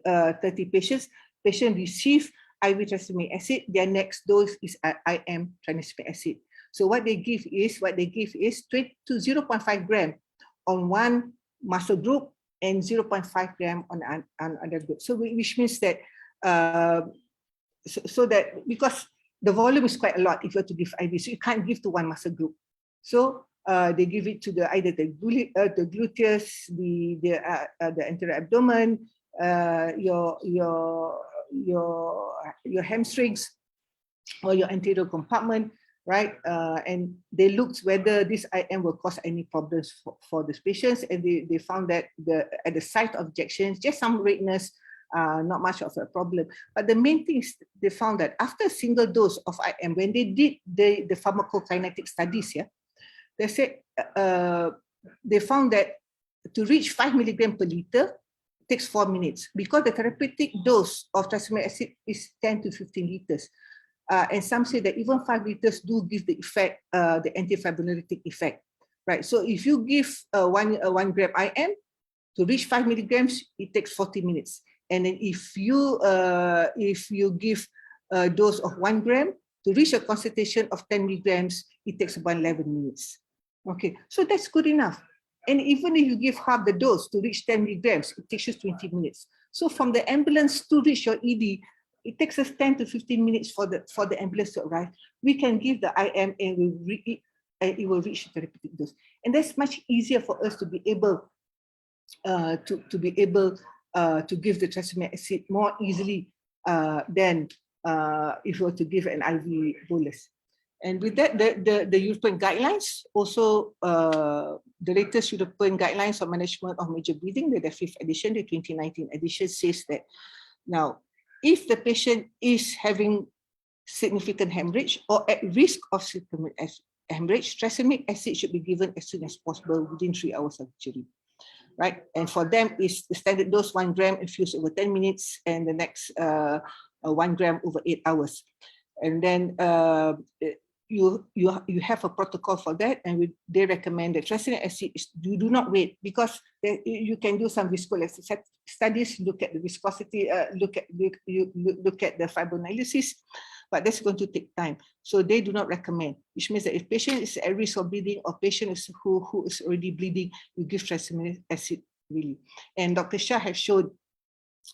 30 patients. Patient receive IV tranexamic acid. Their next dose is IM tranexamic acid. So what they give is 20 to 0.5 gram on one muscle group and 0.5 gram on another group. So which means that so that because the volume is quite a lot if you have to give IV, so you can't give to one muscle group. So they give it to either the gluteus, the anterior abdomen, your your hamstrings or your anterior compartment, right? And they looked whether this IM will cause any problems for these patients, and they found that at the site of injections, just some redness, not much of a problem. But the main thing is they found that after a single dose of IM, when they did the pharmacokinetic studies, they said they found that to reach 5 milligram per liter takes 4 minutes, because the therapeutic dose of tranexamic acid is 10 to 15 liters. And some say that even 5 liters do give the effect, the antifibrinolytic effect, right? So if you give 1 gram IM to reach 5 milligrams, it takes 40 minutes. And then if you give a dose of 1 gram to reach a concentration of 10 milligrams, it takes about 11 minutes. Okay, so that's good enough. And even if you give half the dose to reach 10 milligrams, it takes you 20 minutes. So from the ambulance to reach your ED, it takes us 10 to 15 minutes for the ambulance to arrive. We can give the IM and it will reach the therapeutic dose. And that's much easier for us to be able to give the tranexamic acid more easily than if we were to give an IV bolus. And with that, the European guidelines, also the latest European guidelines on management of major bleeding, the 5th edition, the 2019 edition, says that now, if the patient is having significant hemorrhage or at risk of significant hemorrhage, tranexamic acid should be given as soon as possible within 3 hours of injury, right? And for them, is the standard dose 1 gram infused over 10 minutes, and the next 1 gram over 8 hours. And then you have a protocol for that, and they recommend that tranexamic acid you do not wait, because you can do some viscoelastic studies, look at the viscosity, look at the fibrinolysis, but that's going to take time. So they do not recommend, which means that if patient is at risk of bleeding or patient is who is already bleeding, you give tranexamic acid really. And Dr. Shah has showed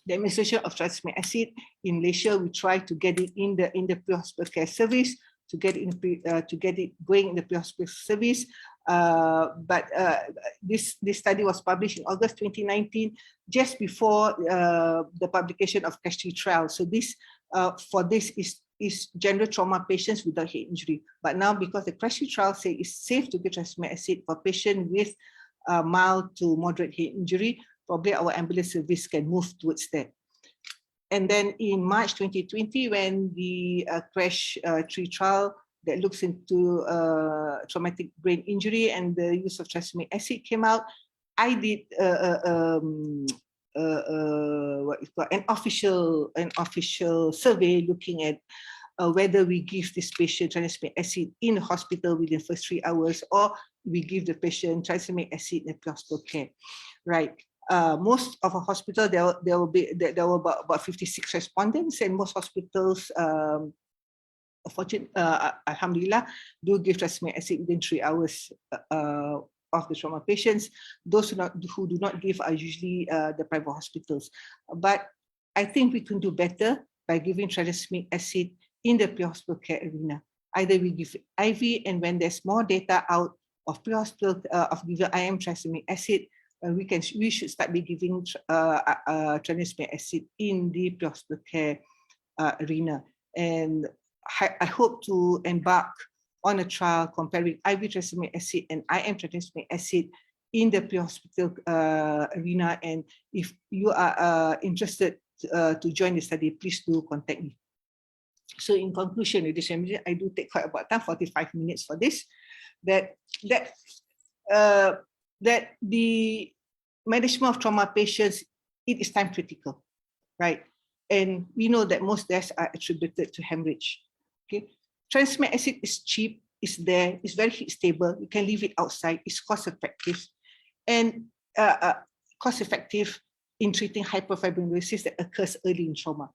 the administration of tranexamic acid in Malaysia. We try to get it in the pre-hospital care service, to get it going in the pre-hospital service. But this study was published in August 2019, just before the publication of CASH3 trial. So this for this is general trauma patients without head injury. But now, because the CASH3 trial say it's safe to give tranexamic acid for patients with mild to moderate head injury, probably our ambulance service can move towards that. And then in March 2020, when the CASH3 trial that looks into traumatic brain injury and the use of tranexamic acid came out, I did an official survey looking at whether we give this patient tranexamic acid in the hospital within the first 3 hours, or we give the patient tranexamic acid in pre-hospital care, right? Most of our hospitals, there were about 56 respondents, and most hospitals, alhamdulillah, do give tranexamic acid within 3 hours of the trauma patients. Those who do not give are usually the private hospitals. But I think we can do better by giving tranexamic acid in the pre-hospital care arena. Either we give IV, and when there's more data out of pre-hospital of giving IM tranexamic acid, we should start be giving tranexamic acid in the pre-hospital care arena. And I hope to embark on a trial comparing IV tranexamic acid and IM tranexamic acid in the pre-hospital arena. And if you are interested to join the study, please do contact me. So in conclusion, I do take quite about time, 45 minutes for this, that the management of trauma patients, it is time critical, right? And we know that most deaths are attributed to hemorrhage. Okay, tranexamic acid is cheap, it's there, it's very heat stable. You can leave it outside. It's cost effective, and cost effective in treating hyperfibrinolysis that occurs early in trauma.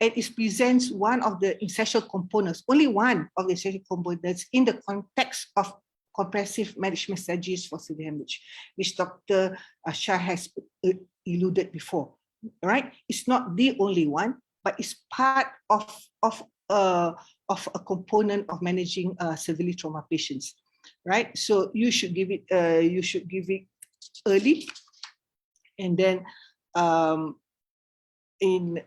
And it presents one of the essential components, only one of the essential components in the context of comprehensive management strategies for severe hemorrhage, which Dr. Shah has alluded before, right? It's not the only one, but it's part of a component of managing severely trauma patients, right? So you should give it early, and then in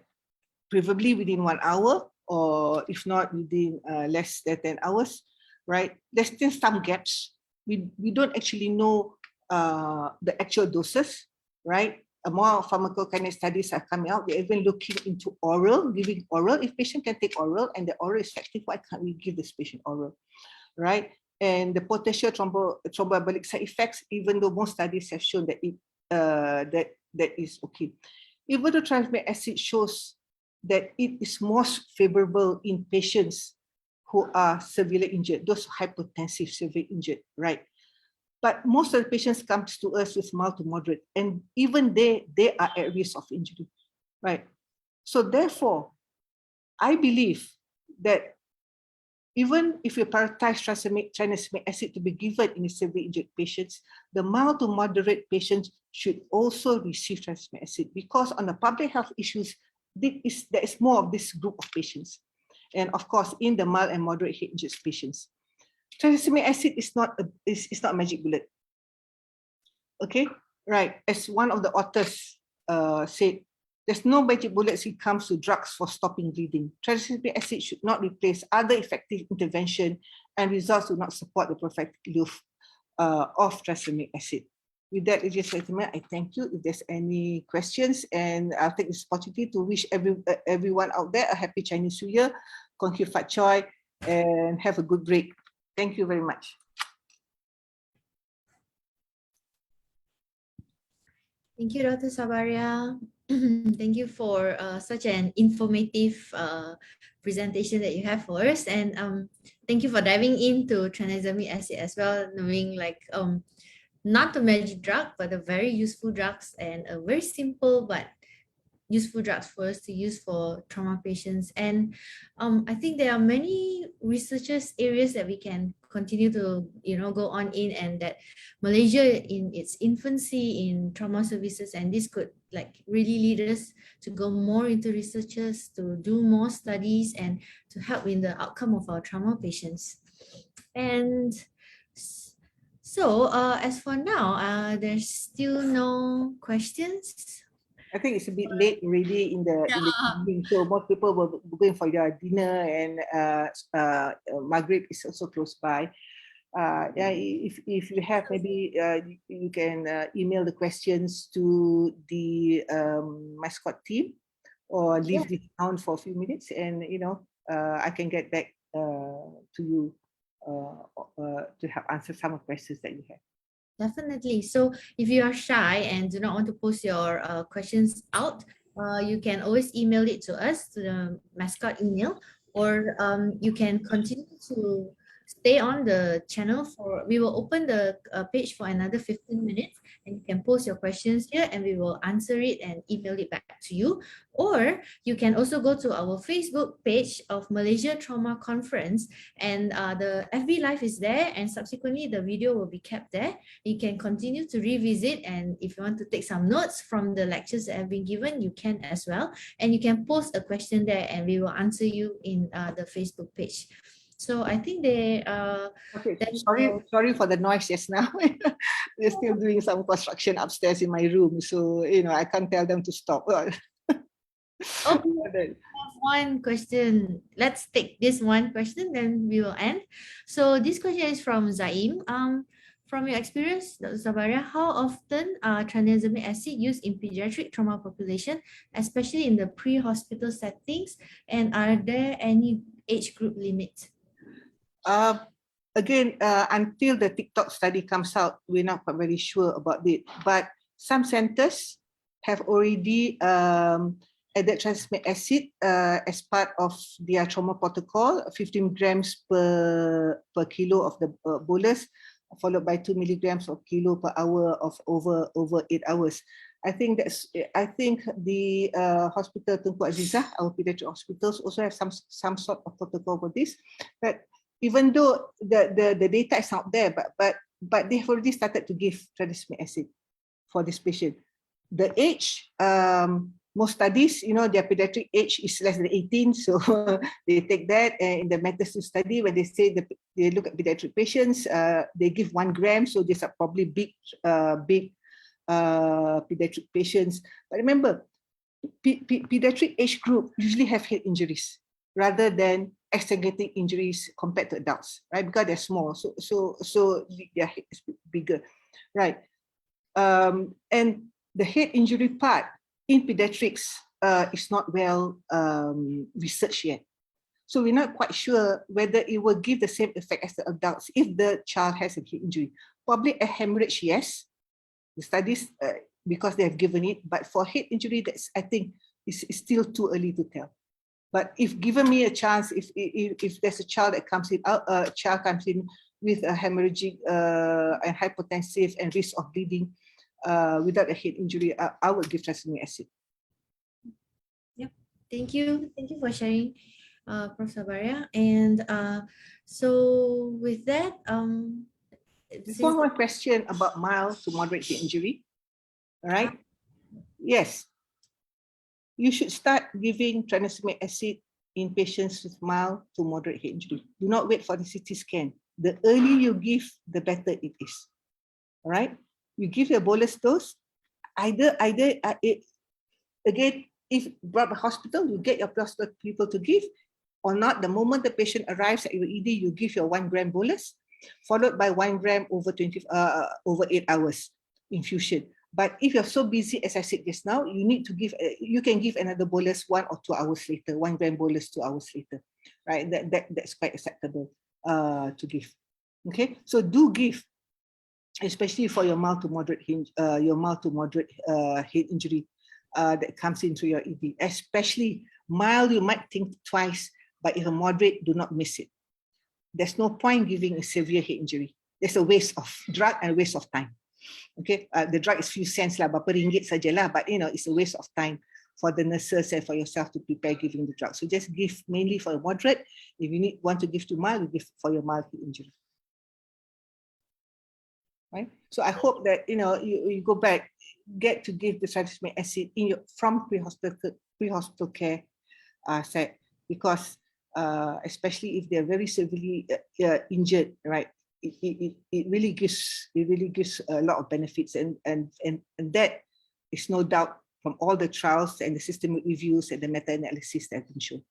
preferably within 1 hour, or if not within less than 10 hours, right? There's still some gaps. We don't actually know the actual doses, right? More pharmacokinetic studies are coming out. They're even looking into oral, giving oral. If patient can take oral and the oral is effective, why can't we give this patient oral, right? And the potential thromboembolic side effects, even though most studies have shown that it that is okay. Even though tranexamic acid shows that it is most favorable in patients who are severely injured, those hypotensive, severely injured, right? But most of the patients come to us with mild to moderate, and even they are at risk of injury, right? So therefore, I believe that even if you prioritize tranexamic acid to be given in severely injured patients, the mild to moderate patients should also receive tranexamic acid, because on the public health issues, there is more of this group of patients. And of course, in the mild and moderate head injured patients, tranexamic acid is not a magic bullet. Okay, right. As one of the authors said, there's no magic bullets when it comes to drugs for stopping bleeding. Tranexamic acid should not replace other effective intervention, and results do not support the perfect use of tranexamic acid. With that, ladies and gentlemen, I thank you. If there's any questions, and I'll take this opportunity to wish everyone out there a happy Chinese New Year, Kong Kiu Fat Choi, and have a good break. Thank you very much. Thank you, Dr. Sabariah. Thank you for such an informative presentation that you have for us, and thank you for diving into tranexamic acid as well, knowing like not a magic drug, but a very useful drugs, and a very simple but useful drugs for us to use for trauma patients. And I think there are many researchers areas that we can continue to go on in, and that Malaysia in its infancy in trauma services, and this could like really lead us to go more into researchers, to do more studies, and to help in the outcome of our trauma patients. And so as for now, there's still no questions. I think it's a bit late already in the evening, so most people will be going for their dinner, and Maghrib is also close by. Yeah, if you have, maybe you can email the questions to the mascot team, or leave this down for a few minutes, and I can get back to you to help answer some of the questions that you have. Definitely. So if you are shy and do not want to post your questions out, you can always email it to us, to the mascot email, or you can continue to stay on the channel we will open the page for another 15 minutes, and you can post your questions here and we will answer it and email it back to you. Or you can also go to our Facebook page of Malaysia Trauma Conference, and the FB Live is there, and subsequently the video will be kept there. You can continue to revisit, and if you want to take some notes from the lectures that have been given, you can as well. And you can post a question there and we will answer you in the Facebook page. So I think they okay. Sorry for the noise just now. They're still doing some construction upstairs in my room, so I can't tell them to stop. Okay, we have one question. Let's take this one question, then we will end. So this question is from Zaim. From your experience, Dr. Sabariah, how often are tranexamic acid used in pediatric trauma population, especially in the pre-hospital settings, and are there any age group limits? Again, until the TikTok study comes out, we're not quite very sure about it. But some centers have already added tranexamic acid as part of their trauma protocol, 15 grams per kilo of the bolus, followed by 2 milligrams of kilo per hour of over 8 hours. I think the hospital Tunku Azizah, our pediatric hospitals, also have some sort of protocol for this. But even though the data is out there, but they have already started to give tranexamic acid for this patient. The age, most studies, their pediatric age is less than 18, so they take that. And in the meta study, when they say they look at pediatric patients, they give 1 gram, so these are probably big pediatric patients. But remember, pediatric age group usually have head injuries rather than exsanguinating injuries compared to adults, right? Because they're small, so their head is bigger, right? And the head injury part in pediatrics is not well researched yet. So we're not quite sure whether it will give the same effect as the adults if the child has a head injury. Probably a hemorrhage, yes. The studies, because they have given it, but for head injury, that's, I think, is still too early to tell. But if given me a chance, if there's a child that comes in, with a hemorrhagic and hypotensive and risk of bleeding without a head injury, I would give tranexamic acid. Yep. Thank you for sharing, Prof. Sabariah. And so with that, One more question about mild to moderate head injury. All right. Yes. You should start giving tranexamic acid in patients with mild to moderate head injury. Do not wait for the CT scan. The earlier you give, the better it is. All right. You give a bolus dose. Again, if brought to hospital, you get your people to give, or not. The moment the patient arrives at your ED, you give your 1 gram bolus, followed by 1 gram over 8 hours infusion. But if you're so busy, as I said just now, you need to give. You can give another bolus 1 or 2 hours later. 1 gram bolus 2 hours later, right? That's quite acceptable to give. Okay, so do give, especially for your mild to moderate head injury that comes into your ED. Especially mild, you might think twice, but if a moderate, do not miss it. There's no point giving a severe head injury. There's a waste of drug and a waste of time. Okay, the drug is few cents lah, berapa ringgit sajalah, but it's a waste of time for the nurses and for yourself to prepare giving the drug. So just give mainly for a moderate. If you want to give to mild, you give for your mild head injury. Right. So I hope that you go back, get to give the tranexamic acid from pre-hospital care set, because especially if they're very severely injured, right? It really gives a lot of benefits, and that is no doubt from all the trials and the systemic reviews and the meta-analysis that have been shown.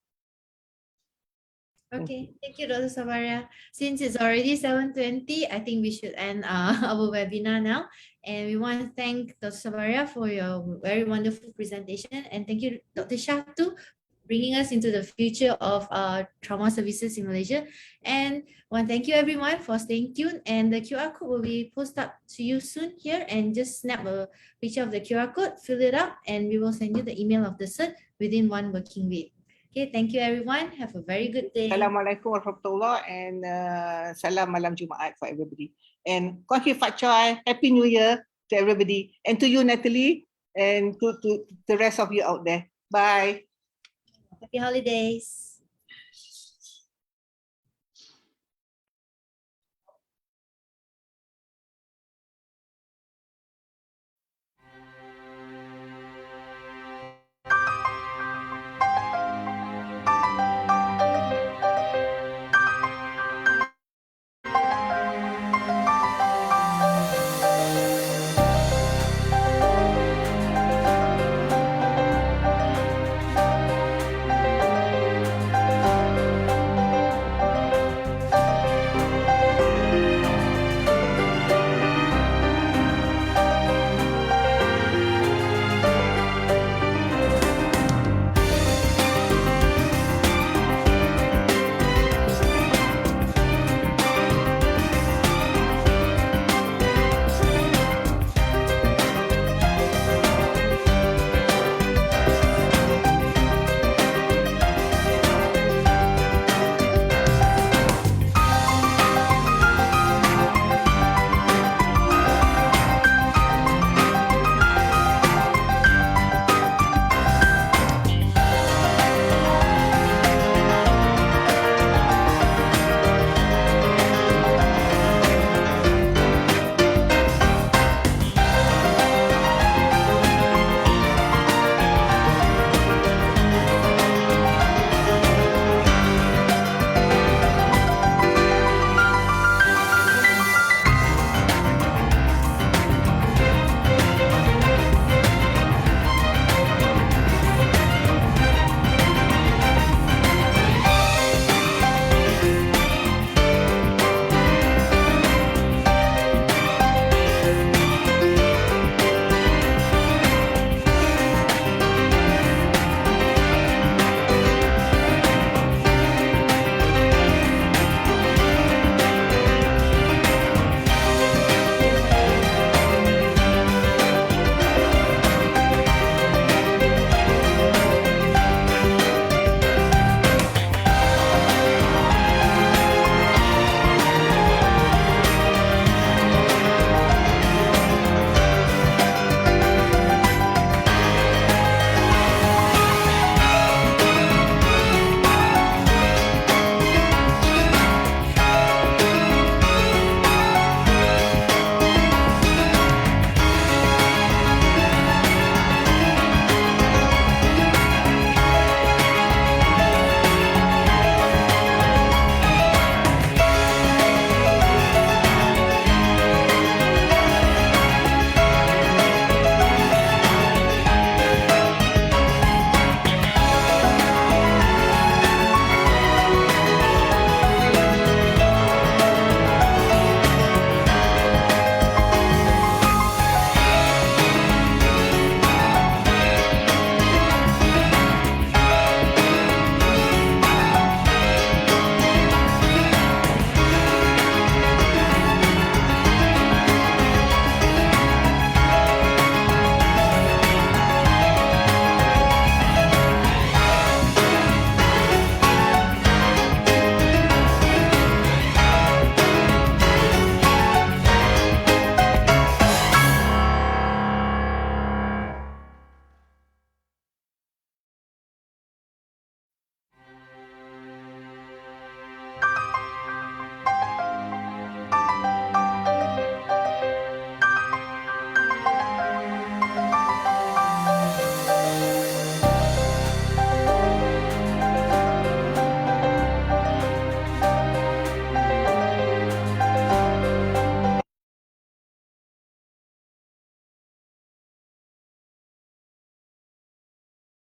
Okay, thank you, Dr. Sabariah. Since it's already 7:20, I think we should end our webinar now. And we want to thank Dr. Sabariah for your very wonderful presentation. And thank you, Dr. Shah, too, bringing us into the future of trauma services in Malaysia. And I want to thank you, everyone, for staying tuned. And the QR code will be posted up to you soon here. And just snap a picture of the QR code, fill it up, and we will send you the email of the cert within 1 working week. Okay, thank you, everyone. Have a very good day. Assalamualaikum warahmatullahi, and salam malam Jumaat for everybody. And Kuan Ki Fat Choi, Happy New Year to everybody. And to you, Natalie, and to the rest of you out there. Bye. Happy holidays.